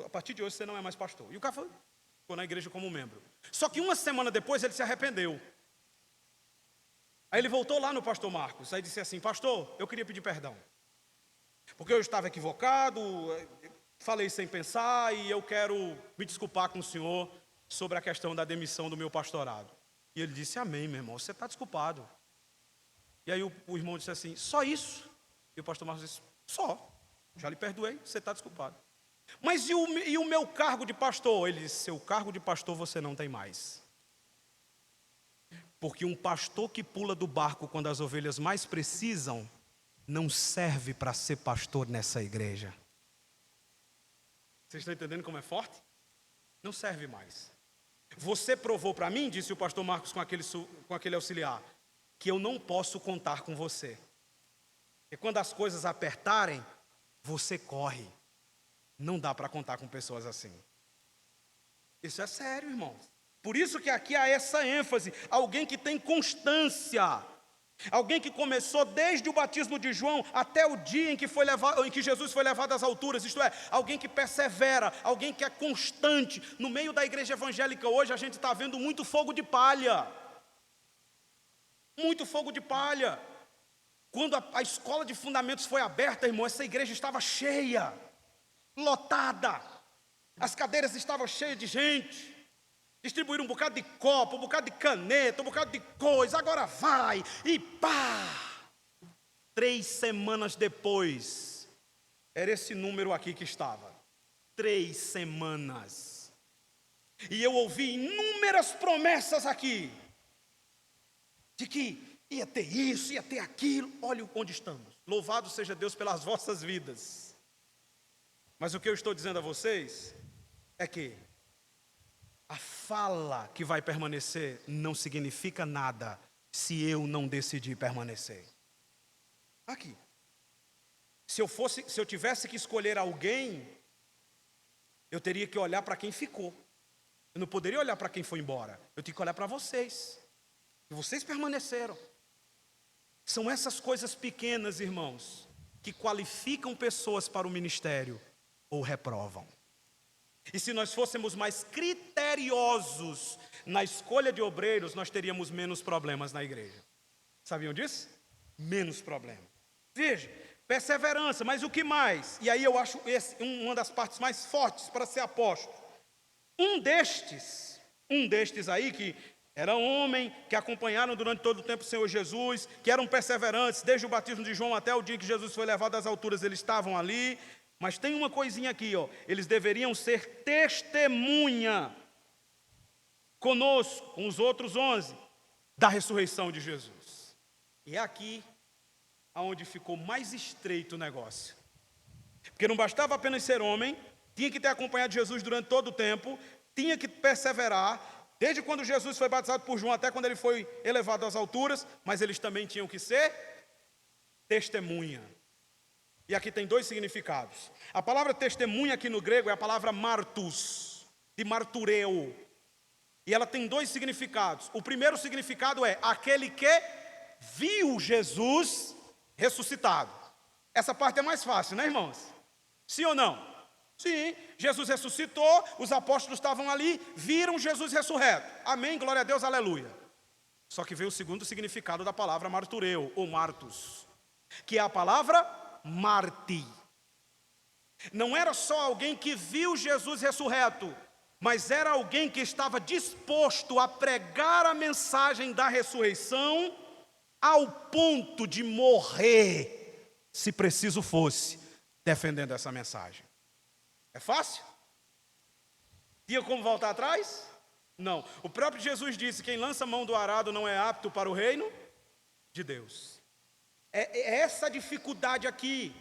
A partir de hoje você não é mais pastor. E o cara ficou na igreja como membro. Só que uma semana depois ele se arrependeu. Aí ele voltou lá no pastor Marcos, aí disse assim, pastor, eu queria pedir perdão. Porque eu estava equivocado, falei sem pensar e eu quero me desculpar com o senhor sobre a questão da demissão do meu pastorado. E ele disse, amém, meu irmão, você está desculpado. E aí o irmão disse assim, só isso? E o pastor Marcos disse, só, já lhe perdoei, você está desculpado. Mas e o meu cargo de pastor? Ele disse, seu cargo de pastor você não tem mais. Porque um pastor que pula do barco quando as ovelhas mais precisam, não serve para ser pastor nessa igreja. Vocês estão entendendo como é forte? Não serve mais. Você provou para mim, disse o pastor Marcos com aquele auxiliar, que eu não posso contar com você. E quando as coisas apertarem, você corre. Não dá para contar com pessoas assim. Isso é sério, irmãos. Por isso que aqui há essa ênfase, alguém que tem constância, alguém que começou desde o batismo de João até o dia em que Jesus foi levado às alturas, isto é, alguém que persevera, alguém que é constante. No meio da igreja evangélica hoje a gente está vendo muito fogo de palha. Muito fogo de palha. Quando a escola de fundamentos foi aberta, irmão, essa igreja estava cheia, lotada, as cadeiras estavam cheias de gente. Distribuíram um bocado de copo, um bocado de caneta, um bocado de coisa, agora vai, e pá! 3 semanas depois, era esse número aqui que estava. 3 semanas. E eu ouvi inúmeras promessas aqui, de que ia ter isso, ia ter aquilo. Olha onde estamos. Louvado seja Deus pelas vossas vidas. Mas o que eu estou dizendo a vocês é que a fala que vai permanecer não significa nada se eu não decidir permanecer. Aqui. Se eu tivesse que escolher alguém, eu teria que olhar para quem ficou. Eu não poderia olhar para quem foi embora. Eu tinha que olhar para vocês. E vocês permaneceram. São essas coisas pequenas, irmãos, que qualificam pessoas para o ministério ou reprovam. E se nós fôssemos mais criteriosos na escolha de obreiros, nós teríamos menos problemas na igreja. Sabiam disso? Menos problemas. Veja, perseverança, mas o que mais? E aí eu acho uma das partes mais fortes para ser apóstolo. Um destes aí que era homem, que acompanharam durante todo o tempo o Senhor Jesus, que eram perseverantes, desde o batismo de João até o dia que Jesus foi levado às alturas, eles estavam ali. Mas tem uma coisinha aqui, ó. Eles deveriam ser testemunha conosco, com os outros 11, da ressurreição de Jesus. E é aqui aonde ficou mais estreito o negócio. Porque não bastava apenas ser homem, tinha que ter acompanhado Jesus durante todo o tempo, tinha que perseverar, desde quando Jesus foi batizado por João até quando ele foi elevado às alturas, mas eles também tinham que ser testemunha. E aqui tem 2 significados. A palavra testemunha aqui no grego é a palavra martus, de martureu. E ela tem 2 significados. O primeiro significado é aquele que viu Jesus ressuscitado. Essa parte é mais fácil, né, irmãos? Sim ou não? Sim, Jesus ressuscitou, os apóstolos estavam ali, viram Jesus ressurreto. Amém, glória a Deus, aleluia. Só que veio o segundo significado da palavra martureu, ou martus, que é a palavra Marte. Não era só alguém que viu Jesus ressurreto, mas era alguém que estava disposto a pregar a mensagem da ressurreição ao ponto de morrer, se preciso fosse, defendendo essa mensagem. É fácil? Tinha como voltar atrás? Não. O próprio Jesus disse: quem lança a mão do arado não é apto para o reino de Deus. É essa a dificuldade aqui.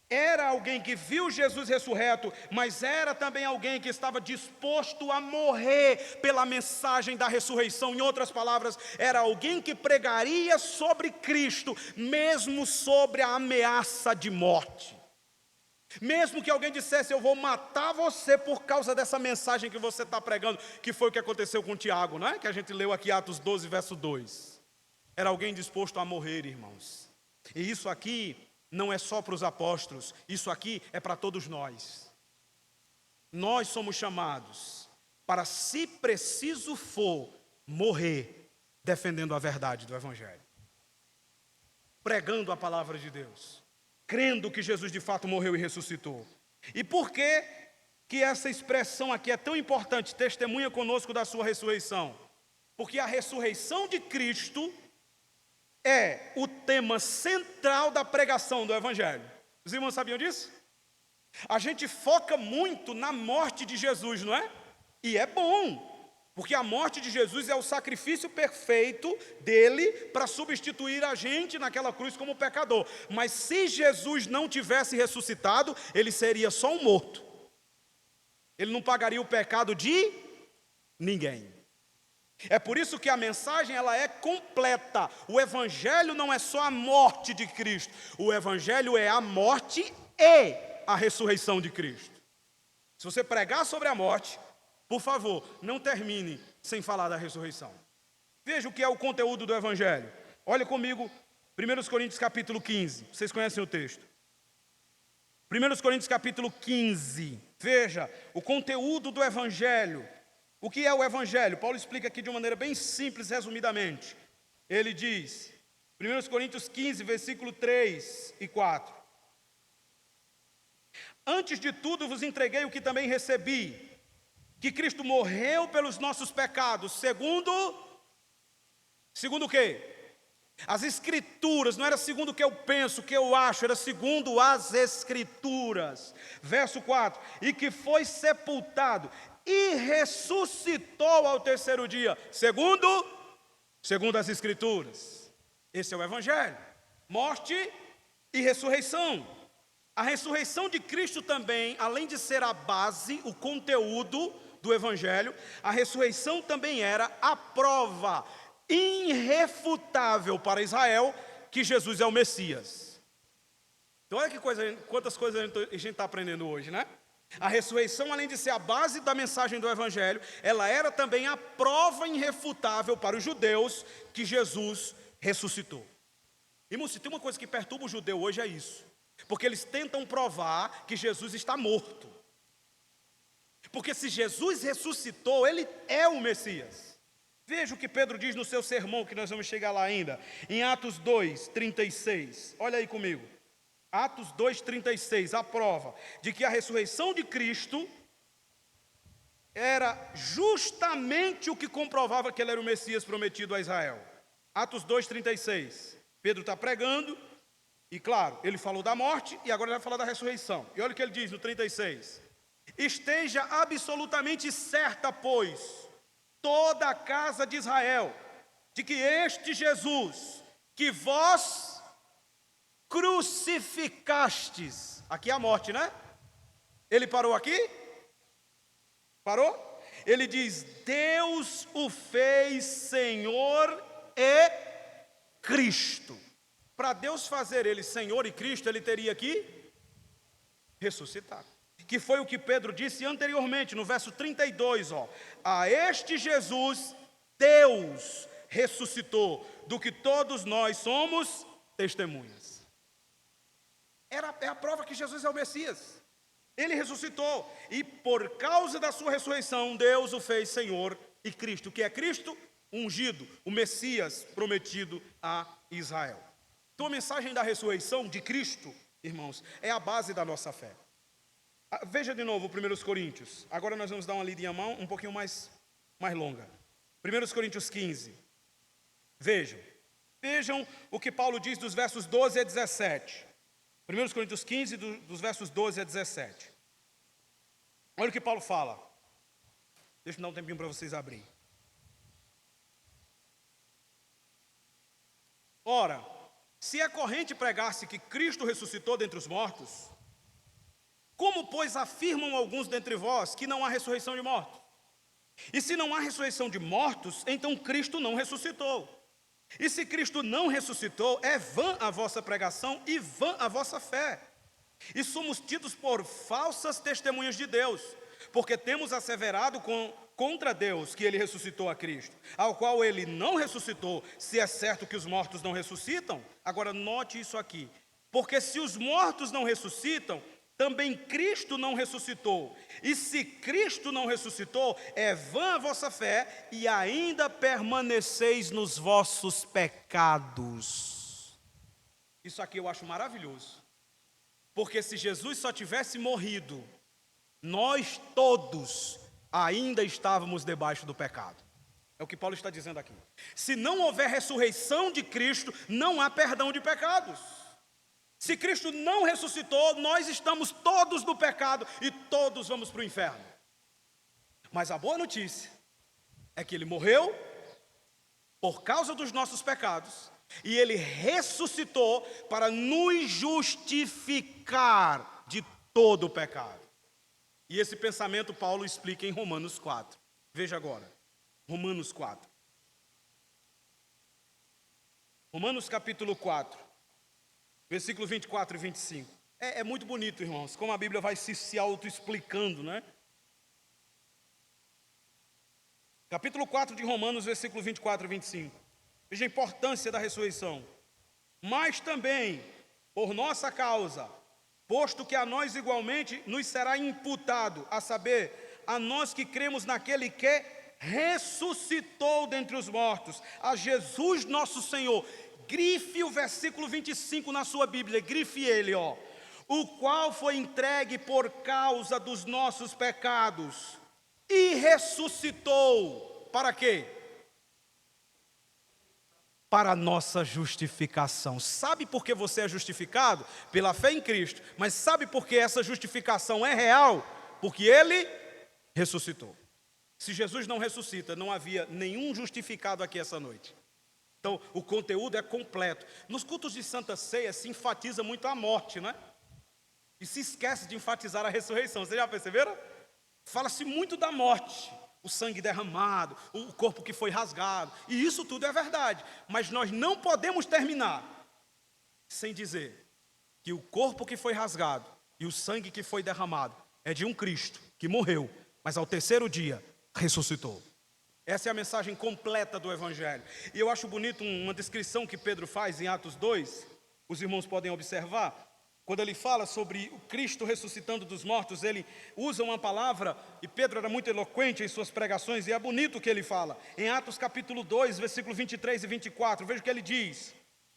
Era alguém que viu Jesus ressurreto, mas era também alguém que estava disposto a morrer pela mensagem da ressurreição. Em outras palavras, era alguém que pregaria sobre Cristo, mesmo sobre a ameaça de morte. Mesmo que alguém dissesse: eu vou matar você por causa dessa mensagem que você está pregando, que foi o que aconteceu com Tiago, não é? Que a gente leu aqui, Atos 12, verso 2. Era alguém disposto a morrer, irmãos. E isso aqui não é só para os apóstolos, isso aqui é para todos nós. Nós somos chamados para, se preciso for, morrer defendendo a verdade do Evangelho, pregando a palavra de Deus, crendo que Jesus de fato morreu e ressuscitou. E por que essa expressão aqui é tão importante? Testemunha conosco da sua ressurreição. Porque a ressurreição de Cristo é o tema central da pregação do Evangelho. Os irmãos sabiam disso? A gente foca muito na morte de Jesus, não é? E é bom, porque a morte de Jesus é o sacrifício perfeito dele para substituir a gente naquela cruz como pecador. Mas se Jesus não tivesse ressuscitado, ele seria só um morto. Ele não pagaria o pecado de ninguém. É por isso que a mensagem ela é completa. O Evangelho não é só a morte de Cristo. O Evangelho é a morte e a ressurreição de Cristo. Se você pregar sobre a morte, por favor, não termine sem falar da ressurreição. Veja o que é o conteúdo do Evangelho. Olha comigo, 1 Coríntios capítulo 15. Vocês conhecem o texto? 1 Coríntios capítulo 15. Veja, o conteúdo do Evangelho. O que é o Evangelho? Paulo explica aqui de uma maneira bem simples, resumidamente. Ele diz, 1 Coríntios 15, versículo 3 e 4. Antes de tudo vos entreguei o que também recebi, que Cristo morreu pelos nossos pecados, segundo o quê? As Escrituras, não era segundo o que eu penso, o que eu acho, era segundo as Escrituras. Verso 4, e que foi sepultado e ressuscitou ao terceiro dia, segundo as Escrituras. Esse é o Evangelho, morte e ressurreição. A ressurreição de Cristo também, além de ser a base, o conteúdo do Evangelho, a ressurreição também era a prova irrefutável para Israel que Jesus é o Messias. Então olha quantas coisas a gente está aprendendo hoje, né? A ressurreição, além de ser a base da mensagem do Evangelho, ela era também a prova irrefutável para os judeus que Jesus ressuscitou. Irmão, se tem uma coisa que perturba o judeu hoje é isso. Porque eles tentam provar que Jesus está morto. Porque se Jesus ressuscitou, ele é o Messias. Veja o que Pedro diz no seu sermão, que nós vamos chegar lá ainda, em Atos 2, 36. Olha aí comigo. Atos 2, 36, a prova de que a ressurreição de Cristo era justamente o que comprovava que ele era o Messias prometido a Israel. Atos 2, 36. Pedro está pregando, e claro, ele falou da morte, e agora ele vai falar da ressurreição. E olha o que ele diz no 36. Esteja absolutamente certa, pois, toda a casa de Israel, de que este Jesus, que vós crucificastes, aqui é a morte, né? Ele parou aqui? Parou? Ele diz, Deus o fez Senhor e Cristo. Para Deus fazer ele Senhor e Cristo, ele teria que ressuscitar. Que foi o que Pedro disse anteriormente, no verso 32, ó. A este Jesus, Deus ressuscitou, do que todos nós somos testemunhas. É a prova que Jesus é o Messias. Ele ressuscitou, e por causa da sua ressurreição, Deus o fez Senhor e Cristo. O que é Cristo? Ungido, o Messias prometido a Israel. Então a mensagem da ressurreição de Cristo, irmãos, é a base da nossa fé. Veja de novo 1 Coríntios. Agora nós vamos dar uma lidinha mão um pouquinho mais longa. 1 Coríntios 15. Vejam o que Paulo diz dos versos 12 a 17. 1 Coríntios 15, dos versos 12 a 17. Olha o que Paulo fala. Deixa eu dar um tempinho para vocês abrirem. Ora, se é corrente pregar-se que Cristo ressuscitou dentre os mortos, como, pois, afirmam alguns dentre vós que não há ressurreição de mortos? E se não há ressurreição de mortos, então Cristo não ressuscitou. E se Cristo não ressuscitou, é vã a vossa pregação e vã a vossa fé. E somos tidos por falsas testemunhas de Deus, porque temos asseverado contra Deus que Ele ressuscitou a Cristo, ao qual Ele não ressuscitou, se é certo que os mortos não ressuscitam. Agora note isso aqui, porque se os mortos não ressuscitam, também Cristo não ressuscitou. E se Cristo não ressuscitou, é vã a vossa fé e ainda permaneceis nos vossos pecados. Isso aqui eu acho maravilhoso. Porque se Jesus só tivesse morrido, nós todos ainda estávamos debaixo do pecado. É o que Paulo está dizendo aqui. Se não houver ressurreição de Cristo, não há perdão de pecados. Se Cristo não ressuscitou, nós estamos todos no pecado e todos vamos para o inferno. Mas a boa notícia é que Ele morreu por causa dos nossos pecados e Ele ressuscitou para nos justificar de todo o pecado. E esse pensamento Paulo explica em Romanos 4. Veja agora, Romanos 4. Romanos capítulo 4. Versículo 24 e 25. É muito bonito, irmãos, como a Bíblia vai se auto-explicando, né? Capítulo 4 de Romanos, versículo 24 e 25. Veja a importância da ressurreição. Mas também, por nossa causa, posto que a nós igualmente nos será imputado, a saber, a nós que cremos naquele que ressuscitou dentre os mortos, a Jesus nosso Senhor. Grife o versículo 25 na sua Bíblia, grife ele, ó. O qual foi entregue por causa dos nossos pecados e ressuscitou, para quê? Para a nossa justificação. Sabe por que você é justificado? Pela fé em Cristo. Mas sabe por que essa justificação é real? Porque Ele ressuscitou. Se Jesus não ressuscita, não havia nenhum justificado aqui essa noite. Então, o conteúdo é completo. Nos cultos de Santa Ceia se enfatiza muito a morte, né? E se esquece de enfatizar a ressurreição. Vocês já perceberam? Fala-se muito da morte, o sangue derramado, o corpo que foi rasgado. E isso tudo é verdade. Mas nós não podemos terminar sem dizer que o corpo que foi rasgado e o sangue que foi derramado é de um Cristo que morreu, mas ao terceiro dia ressuscitou. Essa é a mensagem completa do Evangelho. E eu acho bonito uma descrição que Pedro faz em Atos 2. Os irmãos podem observar. Quando ele fala sobre o Cristo ressuscitando dos mortos, ele usa uma palavra, e Pedro era muito eloquente em suas pregações, e é bonito o que ele fala. Em Atos capítulo 2, versículo 23 e 24, veja o que ele diz.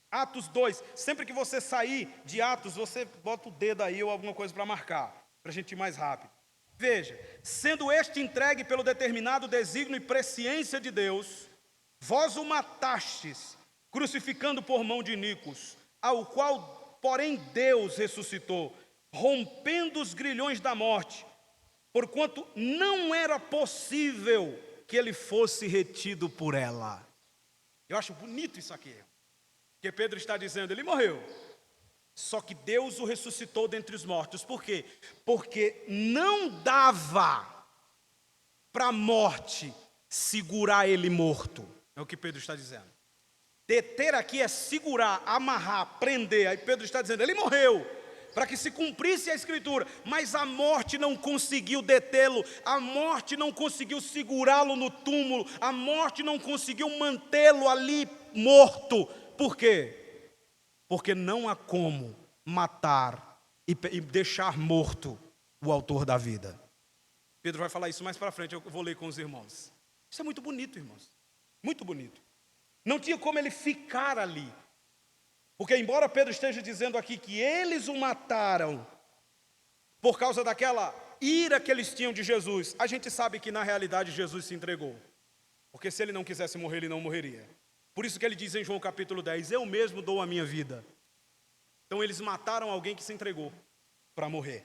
Atos 2, sempre que você sair de Atos, você bota o dedo aí ou alguma coisa para marcar, para a gente ir mais rápido. Veja, sendo este entregue pelo determinado desígnio e presciência de Deus, vós o matastes, crucificando por mão de iníquos, ao qual, porém, Deus ressuscitou, rompendo os grilhões da morte, porquanto não era possível que ele fosse retido por ela. Eu acho bonito isso aqui, porque Pedro está dizendo, ele morreu. Só que Deus o ressuscitou dentre os mortos. Por quê? Porque não dava para a morte segurar ele morto. É o que Pedro está dizendo. Deter aqui é segurar, amarrar, prender. Aí Pedro está dizendo, ele morreu. para que se cumprisse a Escritura, mas a morte não conseguiu detê-lo, a morte não conseguiu segurá-lo no túmulo, a morte não conseguiu mantê-lo ali morto. Por quê? Porque não há como matar e deixar morto o autor da vida. Pedro vai falar isso mais para frente, eu vou ler com os irmãos. Isso é muito bonito, irmãos, muito bonito. Não tinha como ele ficar ali, porque embora Pedro esteja dizendo aqui que eles o mataram por causa daquela ira que eles tinham de Jesus, a gente sabe que na realidade Jesus se entregou, porque se ele não quisesse morrer, ele não morreria. Por isso que ele diz em João capítulo 10, eu mesmo dou a minha vida. Então eles mataram alguém que se entregou para morrer.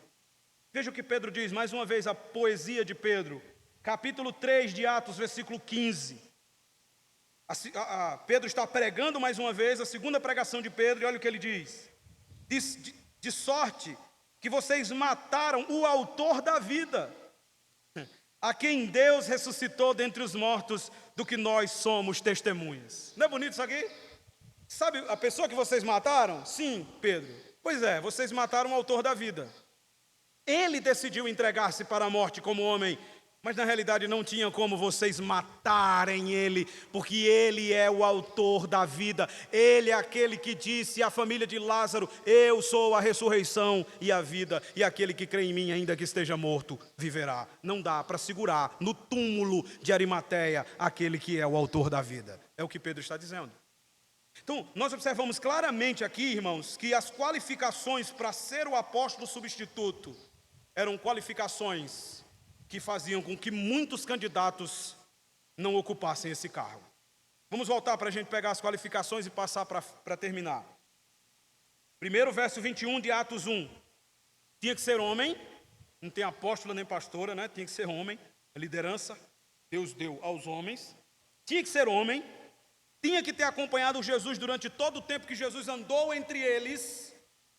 Veja o que Pedro diz, mais uma vez a poesia de Pedro, capítulo 3 de Atos, versículo 15. Pedro está pregando mais uma vez, a segunda pregação de Pedro, e olha o que ele diz. De sorte que vocês mataram o autor da vida, a quem Deus ressuscitou dentre os mortos, do que nós somos testemunhas. Não é bonito isso aqui? Sabe a pessoa que vocês mataram? Sim, Pedro. Pois é, vocês mataram o autor da vida. Ele decidiu entregar-se para a morte como homem, mas na realidade não tinha como vocês matarem ele, porque ele é o autor da vida. Ele é aquele que disse à família de Lázaro, eu sou a ressurreição e a vida, e aquele que crê em mim, ainda que esteja morto, viverá. Não dá para segurar no túmulo de Arimateia aquele que é o autor da vida. É o que Pedro está dizendo. Então, nós observamos claramente aqui, irmãos, que as qualificações para ser o apóstolo substituto eram qualificações que faziam com que muitos candidatos não ocupassem esse cargo. Vamos voltar para a gente pegar as qualificações e passar para terminar. Primeiro, verso 21 de Atos 1. Tinha que ser homem, não tem apóstolo nem pastora, né? Tinha que ser homem, a liderança Deus deu aos homens. Tinha que ser homem, tinha que ter acompanhado Jesus durante todo o tempo que Jesus andou entre eles,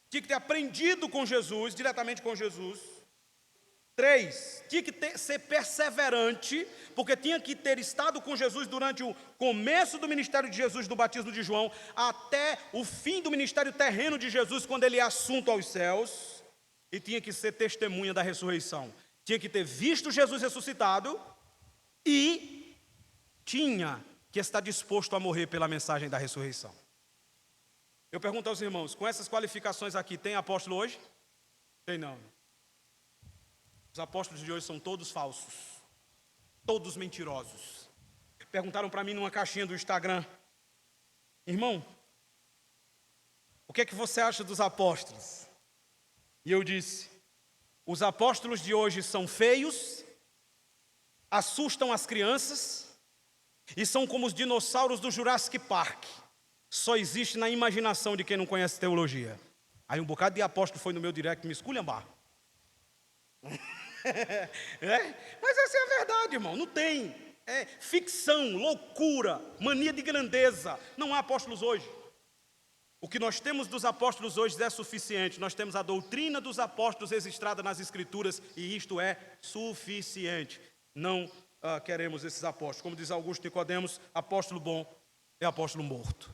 tinha que ter aprendido com Jesus, diretamente com Jesus. 3, tinha que ser perseverante, porque tinha que ter estado com Jesus durante o começo do ministério de Jesus, do batismo de João, até o fim do ministério terreno de Jesus, quando ele é assunto aos céus, e tinha que ser testemunha da ressurreição. Tinha que ter visto Jesus ressuscitado e tinha que estar disposto a morrer pela mensagem da ressurreição. Eu pergunto aos irmãos, com essas qualificações aqui, tem apóstolo hoje? Tem não. Os apóstolos de hoje são todos falsos, todos mentirosos. Perguntaram para mim numa caixinha do Instagram, irmão, o que é que você acha dos apóstolos? E eu disse, os apóstolos de hoje são feios, assustam as crianças e são como os dinossauros do Jurassic Park. Só existe na imaginação de quem não conhece teologia. Aí um bocado de apóstolo foi no meu direct me esculhambar. Mas essa é a verdade, irmão, não tem. É ficção, loucura, mania de grandeza. Não há apóstolos hoje. O que nós temos dos apóstolos hoje é suficiente. Nós temos a doutrina dos apóstolos registrada nas Escrituras, e isto é suficiente. Não queremos esses apóstolos. Como diz Augusto Nicodemos, apóstolo bom é apóstolo morto.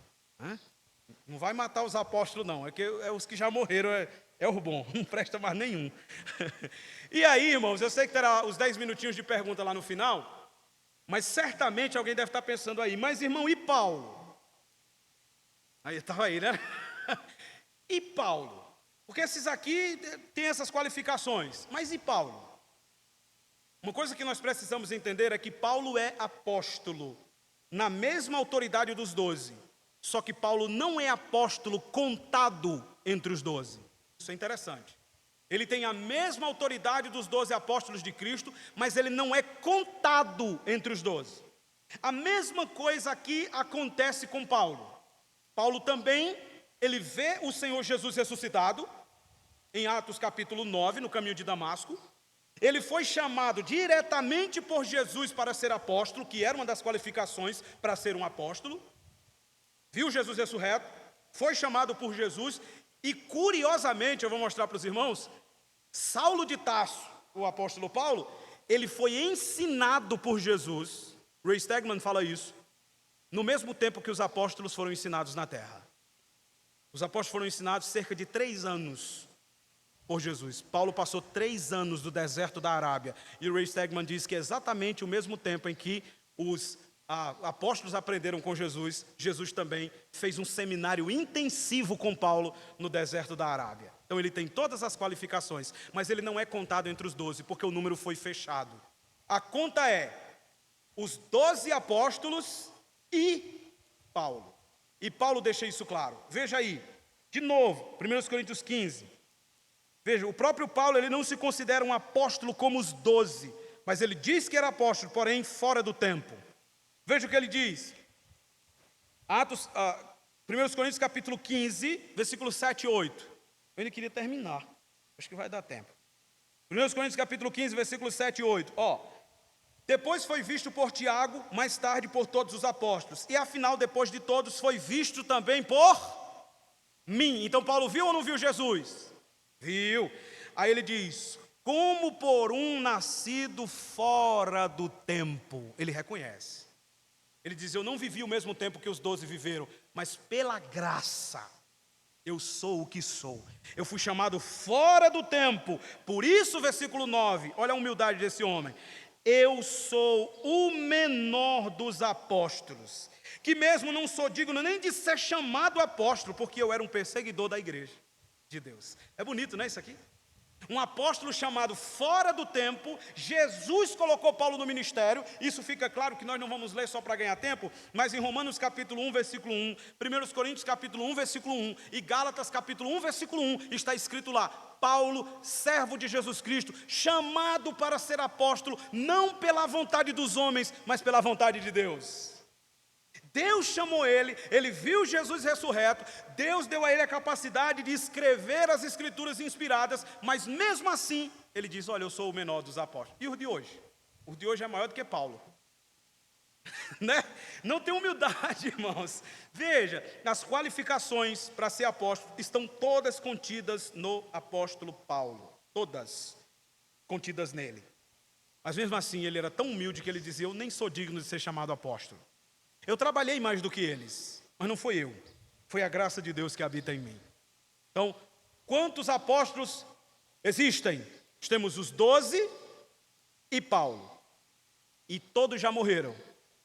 Não vai matar os apóstolos não, é que os que já morreram é o bom, não presta mais nenhum. E aí, irmãos, eu sei que terá os 10 minutinhos de pergunta lá no final, mas certamente alguém deve estar pensando aí, mas irmão, e Paulo? Aí estava aí, né? E Paulo? Porque esses aqui têm essas qualificações, mas e Paulo? Uma coisa que nós precisamos entender é que Paulo é apóstolo, na mesma autoridade dos 12, só que Paulo não é apóstolo contado entre os 12. Isso é interessante. Ele tem a mesma autoridade dos 12 apóstolos de Cristo, mas ele não é contado entre os 12. A mesma coisa aqui acontece com Paulo. Paulo também, ele vê o Senhor Jesus ressuscitado, em Atos capítulo 9, no caminho de Damasco. Ele foi chamado diretamente por Jesus para ser apóstolo, que era uma das qualificações para ser um apóstolo. Viu Jesus ressurreto, foi chamado por Jesus, e curiosamente, eu vou mostrar para os irmãos, Saulo de Tarso, o apóstolo Paulo, ele foi ensinado por Jesus, Ray Stegman fala isso, no mesmo tempo que os apóstolos foram ensinados na terra. Os apóstolos foram ensinados cerca de 3 anos por Jesus. Paulo passou 3 anos no deserto da Arábia. E o Ray Stegman diz que é exatamente o mesmo tempo em que os apóstolos aprenderam com Jesus, Jesus também fez um seminário intensivo com Paulo no deserto da Arábia. Então ele tem todas as qualificações, mas ele não é contado entre os 12, porque o número foi fechado. A conta é os 12 apóstolos e Paulo. E Paulo deixa isso claro. Veja aí, de novo, 1 Coríntios 15. Veja, o próprio Paulo, ele não se considera um apóstolo como os 12, mas ele diz que era apóstolo, porém fora do tempo. Veja o que ele diz. 1 Coríntios capítulo 15, versículos 7 e 8. Eu ainda queria terminar, acho que vai dar tempo. 1 Coríntios capítulo 15, versículos 7 e 8. Depois foi visto por Tiago, mais tarde por todos os apóstolos. E afinal, depois de todos, foi visto também por mim. Então Paulo viu ou não viu Jesus? Viu. Aí ele diz, como por um nascido fora do tempo. Ele reconhece. Ele diz, eu não vivi o mesmo tempo que os 12 viveram, mas pela graça eu sou o que sou. Eu fui chamado fora do tempo. Por isso, versículo 9, olha a humildade desse homem. Eu sou o menor dos apóstolos, que mesmo não sou digno nem de ser chamado apóstolo, porque eu era um perseguidor da igreja de Deus. É bonito, não é isso aqui? Um apóstolo chamado fora do tempo. Jesus colocou Paulo no ministério. Isso fica claro que nós não vamos ler só para ganhar tempo, mas em Romanos capítulo 1, versículo 1, 1 Coríntios capítulo 1, versículo 1 e Gálatas capítulo 1, versículo 1, está escrito lá, Paulo, servo de Jesus Cristo, chamado para ser apóstolo, não pela vontade dos homens, mas pela vontade de Deus. Deus chamou ele, ele viu Jesus ressurreto, Deus deu a ele a capacidade de escrever as escrituras inspiradas, mas mesmo assim, ele diz, olha, eu sou o menor dos apóstolos. E os de hoje? Os de hoje é maior do que Paulo. Né? Não tem humildade, irmãos. Veja, as qualificações para ser apóstolo estão todas contidas no apóstolo Paulo. Todas contidas nele. Mas mesmo assim, ele era tão humilde que ele dizia, eu nem sou digno de ser chamado apóstolo. Eu trabalhei mais do que eles, mas não foi eu. Foi a graça de Deus que habita em mim. Então, quantos apóstolos existem? Temos os 12 e Paulo. E todos já morreram.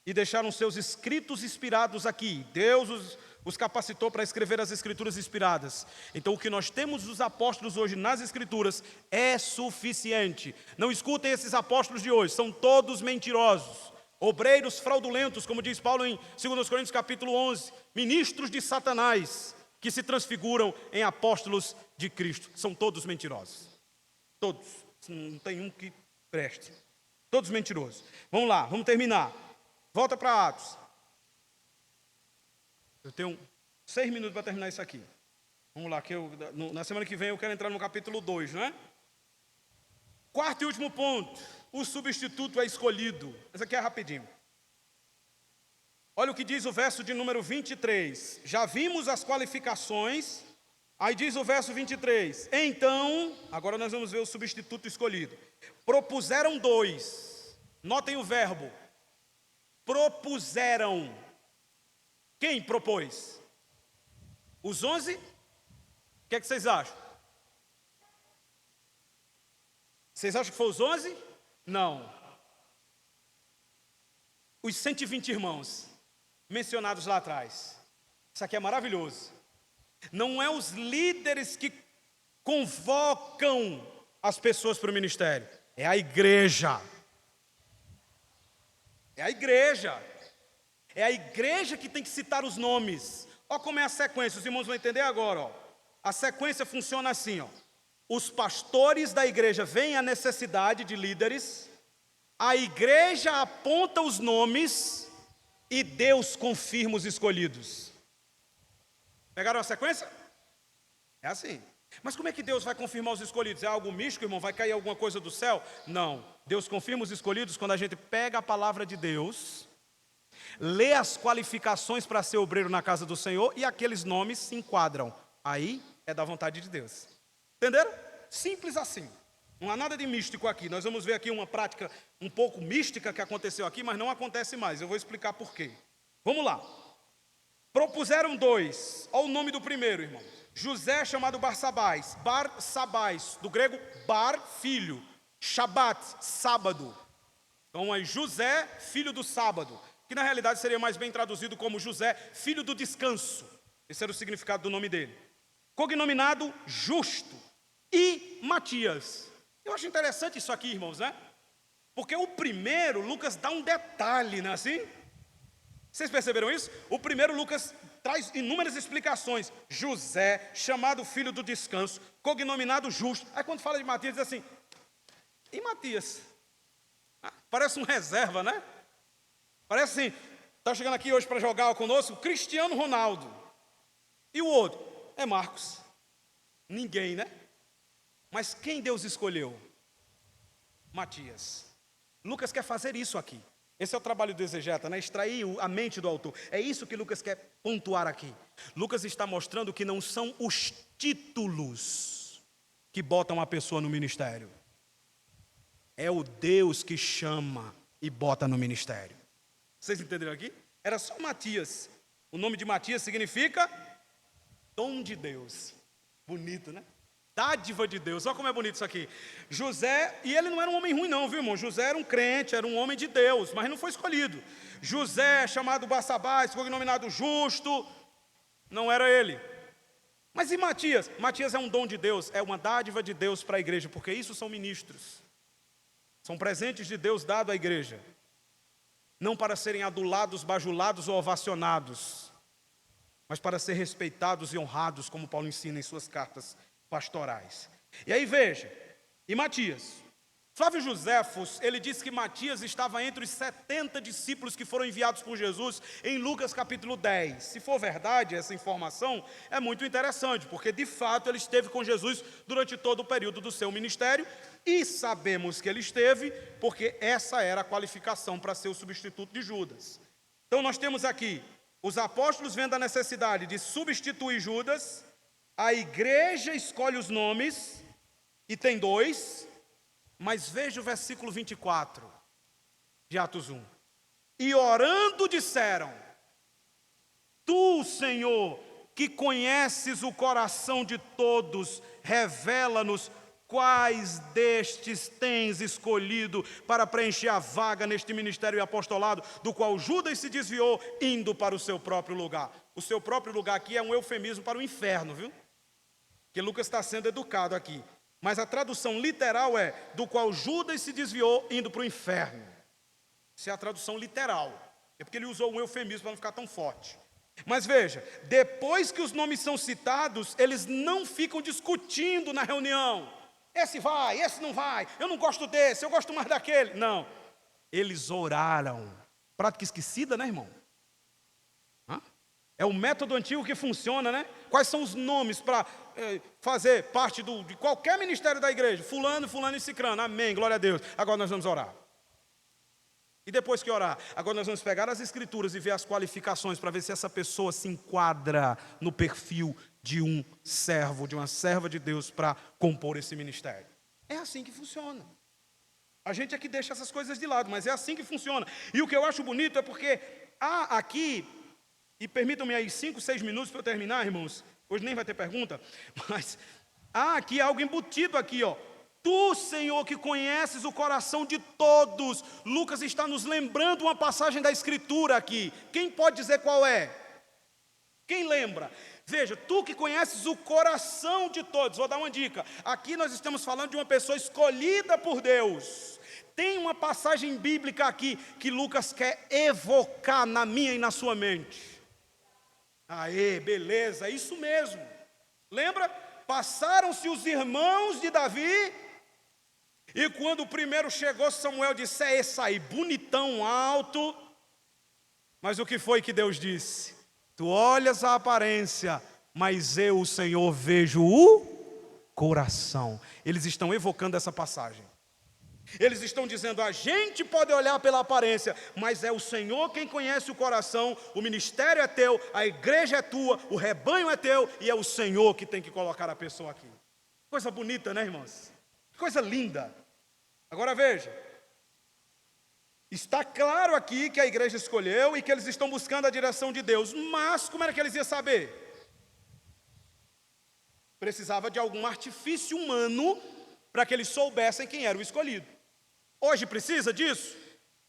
E deixaram seus escritos inspirados aqui. Deus os capacitou para escrever as escrituras inspiradas. Então o que nós temos dos apóstolos hoje nas escrituras é suficiente. Não escutem esses apóstolos de hoje, são todos mentirosos. Obreiros fraudulentos, como diz Paulo em 2 Coríntios capítulo 11, ministros de Satanás, que se transfiguram em apóstolos de Cristo. São todos mentirosos. Todos. Não tem um que preste. Todos mentirosos. Vamos lá, vamos terminar. Volta para Atos. Eu tenho 6 minutos para terminar isso aqui. Vamos lá, que na semana que vem eu quero entrar no capítulo 2, não é? Quarto e último ponto. O substituto é escolhido. Esse aqui é rapidinho. Olha o que diz o verso de número 23. Já vimos as qualificações. Aí diz o verso 23. Então, agora nós vamos ver o substituto escolhido. Propuseram 2. Notem o verbo. Propuseram. Quem propôs? Os 11? O que é que vocês acham? Vocês acham que foi os 11? Não. Os 120 irmãos mencionados lá atrás. Isso aqui é maravilhoso. Não é os líderes que convocam as pessoas para o ministério. É a igreja. É a igreja. É a igreja que tem que citar os nomes. Olha como é a sequência, os irmãos vão entender agora. Ó. A sequência funciona assim, ó. Os pastores da igreja veem a necessidade de líderes, a igreja aponta os nomes e Deus confirma os escolhidos. Pegaram a sequência? É assim. Mas como é que Deus vai confirmar os escolhidos? É algo místico, irmão? Vai cair alguma coisa do céu? Não. Deus confirma os escolhidos quando a gente pega a palavra de Deus, lê as qualificações para ser obreiro na casa do Senhor e aqueles nomes se enquadram. Aí é da vontade de Deus. Entenderam? Simples assim. Não há nada de místico aqui. Nós vamos ver aqui uma prática um pouco mística que aconteceu aqui, mas não acontece mais. Eu vou explicar por quê. Vamos lá. Propuseram 2. Olha o nome do primeiro, irmãos. José chamado Barsabás, do grego bar, filho, Shabat, sábado. Então é José, filho do sábado, que na realidade seria mais bem traduzido como José, filho do descanso. Esse era o significado do nome dele. Cognominado Justo. E Matias. Eu acho interessante isso aqui, irmãos, né? Porque o primeiro, Lucas dá um detalhe, não é assim? Vocês perceberam isso? O primeiro, Lucas traz inúmeras explicações. José, chamado filho do descanso, cognominado Justo. Aí quando fala de Matias, diz assim, e Matias? Parece um reserva, né? Parece assim, está chegando aqui hoje para jogar conosco, Cristiano Ronaldo. E o outro? É Marcos. Ninguém, né? Mas quem Deus escolheu? Matias. Lucas quer fazer isso aqui. Esse é o trabalho do exegeta, né? Extrair a mente do autor. É isso que Lucas quer pontuar aqui. Lucas está mostrando que não são os títulos que botam a pessoa no ministério. É o Deus que chama e bota no ministério. Vocês entenderam aqui? Era só Matias. O nome de Matias significa dom de Deus. Bonito, né? Dádiva de Deus. Olha como é bonito isso aqui. José, e ele não era um homem ruim não, viu, irmão? José era um crente, era um homem de Deus, mas não foi escolhido. José, chamado Barsabás, cognominado Justo, não era ele. Mas e Matias? Matias é um dom de Deus, é uma dádiva de Deus para a igreja, porque isso são ministros. São presentes de Deus dados à igreja. Não para serem adulados, bajulados ou ovacionados, mas para ser respeitados e honrados, como Paulo ensina em suas cartas pastorais. E aí veja, e Matias? Flávio Joséfos, ele disse que Matias estava entre os 70 discípulos que foram enviados por Jesus em Lucas capítulo 10. Se for verdade essa informação, é muito interessante, porque de fato ele esteve com Jesus durante todo o período do seu ministério, e sabemos que ele esteve, porque essa era a qualificação para ser o substituto de Judas. Então nós temos aqui, os apóstolos vendo a necessidade de substituir Judas, a igreja escolhe os nomes, e tem dois, mas veja o versículo 24 de Atos 1. E orando disseram, Tu, Senhor, que conheces o coração de todos, revela-nos quais destes tens escolhido para preencher a vaga neste ministério e apostolado, do qual Judas se desviou, indo para o seu próprio lugar. O seu próprio lugar aqui é um eufemismo para o inferno, viu? Que Lucas está sendo educado aqui. Mas a tradução literal é, do qual Judas se desviou, indo para o inferno. Isso é a tradução literal. É porque ele usou um eufemismo para não ficar tão forte. Mas veja, depois que os nomes são citados, eles não ficam discutindo na reunião. Esse vai, esse não vai, eu não gosto desse, eu gosto mais daquele. Não, eles oraram. Prática esquecida, né, irmão? É o método antigo que funciona, né? Quais são os nomes para fazer parte de qualquer ministério da igreja? Fulano, fulano e cicrano. Amém, glória a Deus. Agora nós vamos orar. E depois que orar, agora nós vamos pegar as escrituras e ver as qualificações para ver se essa pessoa se enquadra no perfil de um servo, de uma serva de Deus para compor esse ministério. É assim que funciona. A gente é que deixa essas coisas de lado, mas é assim que funciona. E o que eu acho bonito é porque há aqui, e permitam-me aí 5, 6 minutos para eu terminar, irmãos. Hoje nem vai ter pergunta, mas há aqui algo embutido aqui, ó. Tu, Senhor, que conheces o coração de todos. Lucas está nos lembrando uma passagem da Escritura aqui. Quem pode dizer qual é? Quem lembra? Veja, tu que conheces o coração de todos. Vou dar uma dica. Aqui nós estamos falando de uma pessoa escolhida por Deus. Tem uma passagem bíblica aqui que Lucas quer evocar na minha e na sua mente. Aê, beleza, isso mesmo. Lembra? Passaram-se os irmãos de Davi, e quando o primeiro chegou, Samuel disse, é esse aí, bonitão, alto. Mas o que foi que Deus disse? Tu olhas a aparência, mas eu, o Senhor, vejo o coração. Eles estão evocando essa passagem. Eles estão dizendo, a gente pode olhar pela aparência, mas é o Senhor quem conhece o coração, o ministério é teu, a igreja é tua, o rebanho é teu, e é o Senhor que tem que colocar a pessoa aqui. Coisa bonita, né, irmãos? Coisa linda. Agora veja, está claro aqui que a igreja escolheu e que eles estão buscando a direção de Deus, mas como era que eles iam saber? Precisava de algum artifício humano para que eles soubessem quem era o escolhido. Hoje precisa disso?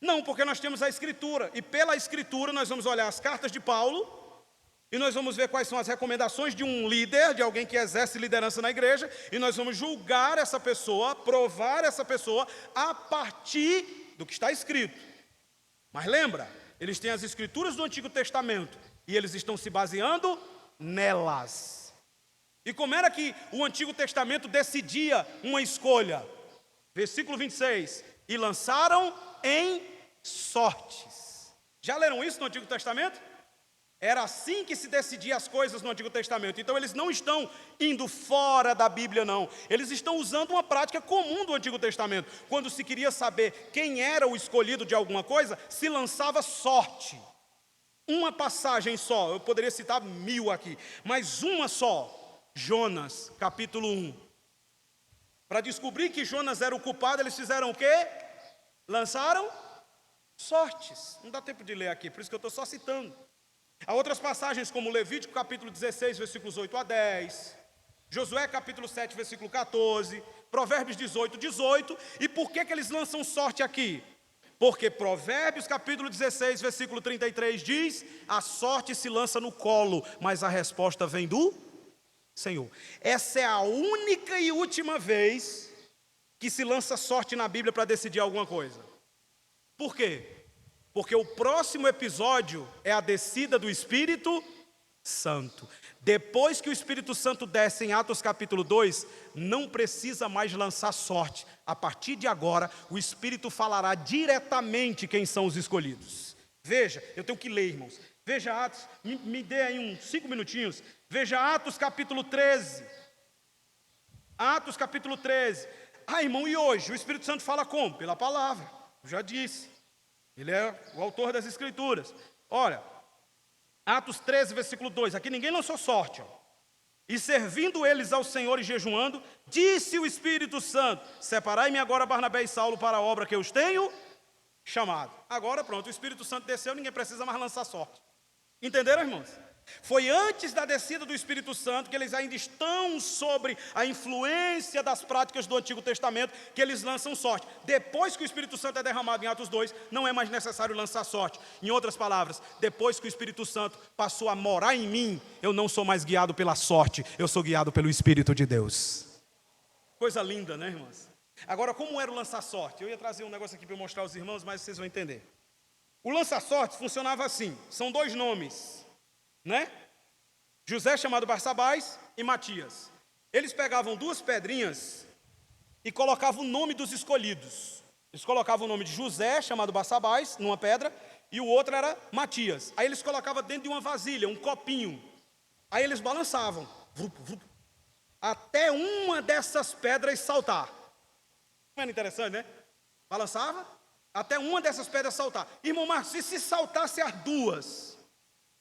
Não, porque nós temos a Escritura. E pela Escritura nós vamos olhar as cartas de Paulo e nós vamos ver quais são as recomendações de um líder, de alguém que exerce liderança na igreja, e nós vamos julgar essa pessoa, provar essa pessoa a partir do que está escrito. Mas lembra, eles têm as Escrituras do Antigo Testamento e eles estão se baseando nelas. E como era que o Antigo Testamento decidia uma escolha? Versículo 26, e lançaram em sortes. Já leram isso no Antigo Testamento? Era assim que se decidia as coisas no Antigo Testamento. Então eles não estão indo fora da Bíblia, não. Eles estão usando uma prática comum do Antigo Testamento. Quando se queria saber quem era o escolhido de alguma coisa, se lançava sorte. Uma passagem só, eu poderia citar 1000 aqui, mas uma só. Jonas, capítulo 1. Para descobrir que Jonas era o culpado, eles fizeram o quê? Lançaram sortes. Não dá tempo de ler aqui, por isso que eu estou só citando. Há outras passagens como Levítico capítulo 16, versículos 8 a 10, Josué capítulo 7, versículo 14, Provérbios 18, 18. E por que eles lançam sorte aqui? Porque Provérbios capítulo 16, versículo 33 diz: a sorte se lança no colo, mas a resposta vem do Senhor. Essa é a única e última vez que se lança sorte na Bíblia para decidir alguma coisa. Por quê? Porque o próximo episódio é a descida do Espírito Santo. Depois que o Espírito Santo desce em Atos capítulo 2, não precisa mais lançar sorte. A partir de agora, o Espírito falará diretamente quem são os escolhidos. Veja, eu tenho que ler, irmãos. Veja Atos, me dê aí uns 5 minutinhos. Veja Atos capítulo 13. Atos capítulo 13. Ah, irmão, e hoje? O Espírito Santo fala como? Pela palavra, eu já disse. Ele é o autor das Escrituras. Olha, Atos 13, versículo 2. Aqui ninguém lançou sorte. Ó. E servindo eles ao Senhor e jejuando, disse o Espírito Santo: separai-me agora Barnabé e Saulo para a obra que eu os tenho chamado. Agora pronto, o Espírito Santo desceu, ninguém precisa mais lançar sorte. Entenderam, irmãos? Foi antes da descida do Espírito Santo, que eles ainda estão sobre a influência das práticas do Antigo Testamento, que eles lançam sorte. Depois que o Espírito Santo é derramado em Atos 2, não é mais necessário lançar sorte. Em outras palavras, depois que o Espírito Santo passou a morar em mim, eu não sou mais guiado pela sorte, eu sou guiado pelo Espírito de Deus. Coisa linda, né, irmãos? Agora, como era o lançar sorte? Eu ia trazer um negócio aqui para eu mostrar aos irmãos, mas vocês vão entender. O lançar sorte funcionava assim, são 2 nomes, né? José, chamado Barsabás, e Matias. Eles pegavam 2 pedrinhas e colocavam o nome dos escolhidos. Eles colocavam o nome de José, chamado Barsabás, numa pedra, e o outro era Matias. Aí eles colocavam dentro de uma vasilha, um copinho. Aí eles balançavam, até uma dessas pedras saltar. Não era interessante, né? Balançava, até uma dessas pedras saltar. Irmão Marcos, se saltasse as 2,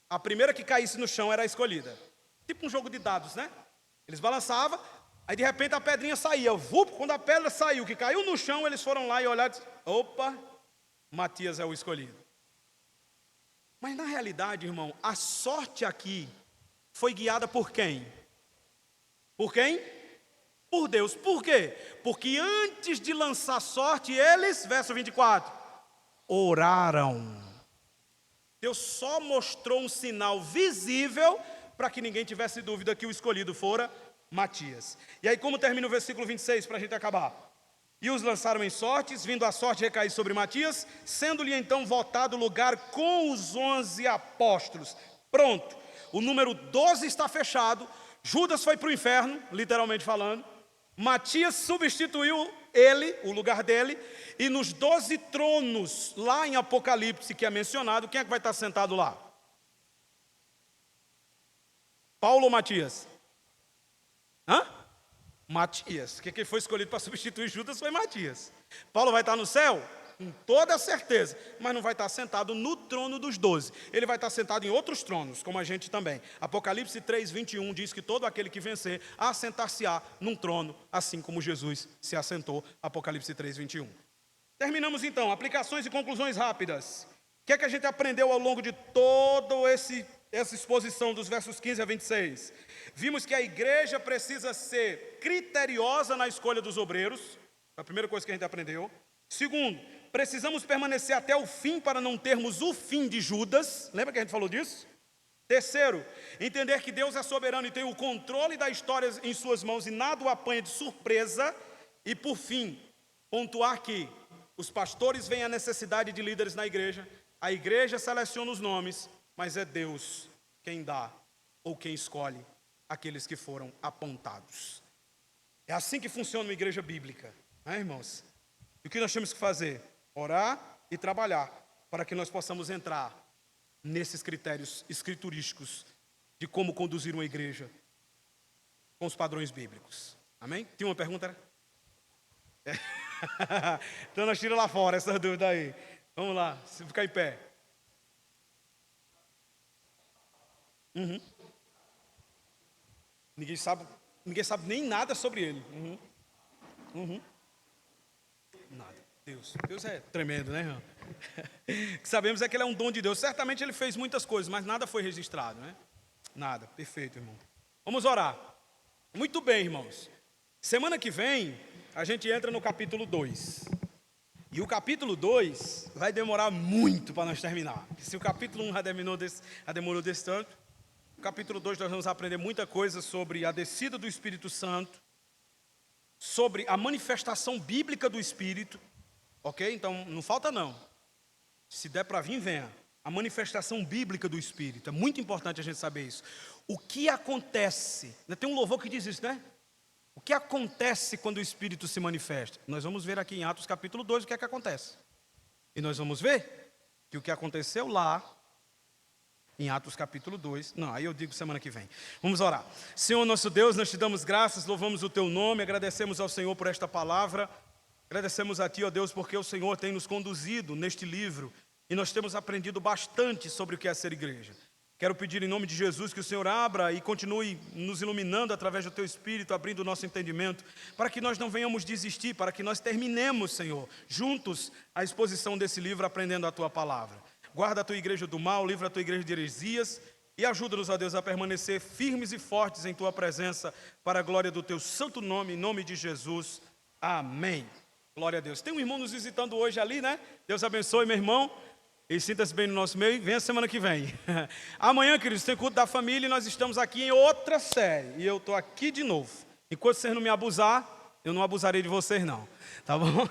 a primeira que caísse no chão era a escolhida. Tipo um jogo de dados, né? Eles balançavam, aí de repente a pedrinha saía. Quando a pedra saiu, que caiu no chão, eles foram lá e olharam e disseram: opa, Matias é o escolhido. Mas na realidade, irmão, a sorte aqui foi guiada por quem? Por quem? Por Deus. Por quê? Porque antes de lançar sorte, eles, verso 24, oraram. Deus só mostrou um sinal visível para que ninguém tivesse dúvida que o escolhido fora Matias. E aí como termina o versículo 26 para a gente acabar? E os lançaram em sortes, vindo a sorte recair sobre Matias, sendo-lhe então votado lugar com os 11 apóstolos. Pronto, o número 12 está fechado, Judas foi para o inferno, literalmente falando, Matias substituiu ele, o lugar dele, e nos 12 tronos, lá em Apocalipse, que é mencionado, quem é que vai estar sentado lá? Paulo ou Matias? Hã? Matias. Quem foi escolhido para substituir Judas foi Matias. Paulo vai estar no céu? Com toda certeza, mas não vai estar sentado no trono dos 12. Ele vai estar sentado em outros tronos, como a gente também. Apocalipse 3, 21 diz que todo aquele que vencer, assentar-se-á num trono, assim como Jesus se assentou. Apocalipse 3, 21. Terminamos então, aplicações e conclusões rápidas. O que é que a gente aprendeu ao longo de todo esse essa exposição dos versos 15 a 26, vimos que a igreja precisa ser criteriosa na escolha dos obreiros, a primeira coisa que a gente aprendeu. Segundo, precisamos permanecer até o fim para não termos o fim de Judas, lembra que a gente falou disso? Terceiro, entender que Deus é soberano e tem o controle da história em suas mãos e nada o apanha de surpresa. E por fim, pontuar que os pastores veem a necessidade de líderes na igreja, a igreja seleciona os nomes, mas é Deus quem dá ou quem escolhe aqueles que foram apontados. É assim que funciona uma igreja bíblica, né, irmãos? E o que nós temos que fazer? Orar e trabalhar para que nós possamos entrar nesses critérios escriturísticos de como conduzir uma igreja com os padrões bíblicos. Amém? Tem uma pergunta, né? Então nós tiramos lá fora essa dúvida aí. Vamos lá, se ficar em pé. Ninguém sabe nem nada sobre ele. Nada. Deus é tremendo, né, irmão? O que sabemos é que ele é um dom de Deus. Certamente ele fez muitas coisas, mas nada foi registrado, né? Nada. Perfeito, irmão. Vamos orar. Muito bem, irmãos. Semana que vem, a gente entra no capítulo 2. E o capítulo 2 vai demorar muito para nós terminar. Se o capítulo 1 já demorou desse tanto, no capítulo 2 nós vamos aprender muita coisa sobre a descida do Espírito Santo, sobre a manifestação bíblica do Espírito. Ok? Então, não falta não. Se der para vir, venha. A manifestação bíblica do Espírito. É muito importante a gente saber isso. O que acontece? Tem um louvor que diz isso, né? O que acontece quando o Espírito se manifesta? Nós vamos ver aqui em Atos capítulo 2 o que é que acontece. E nós vamos ver que o que aconteceu lá, em Atos capítulo 2, não, aí eu digo semana que vem. Vamos orar. Senhor nosso Deus, nós te damos graças, louvamos o teu nome, agradecemos ao Senhor por esta palavra. Agradecemos a Ti, ó Deus, porque o Senhor tem nos conduzido neste livro e nós temos aprendido bastante sobre o que é ser igreja. Quero pedir em nome de Jesus que o Senhor abra e continue nos iluminando através do Teu Espírito, abrindo o nosso entendimento, para que nós não venhamos desistir, para que nós terminemos, Senhor, juntos a exposição desse livro, aprendendo a Tua palavra. Guarda a Tua igreja do mal, livra a Tua igreja de heresias e ajuda-nos, ó Deus, a permanecer firmes e fortes em Tua presença, para a glória do Teu santo nome, em nome de Jesus. Amém. Glória a Deus. Tem um irmão nos visitando hoje ali, né? Deus abençoe, meu irmão. E sinta-se bem no nosso meio. Venha semana que vem. Amanhã, queridos, tem culto da família e nós estamos aqui em outra série. E eu estou aqui de novo. Enquanto vocês não me abusar, eu não abusarei de vocês não. Tá bom?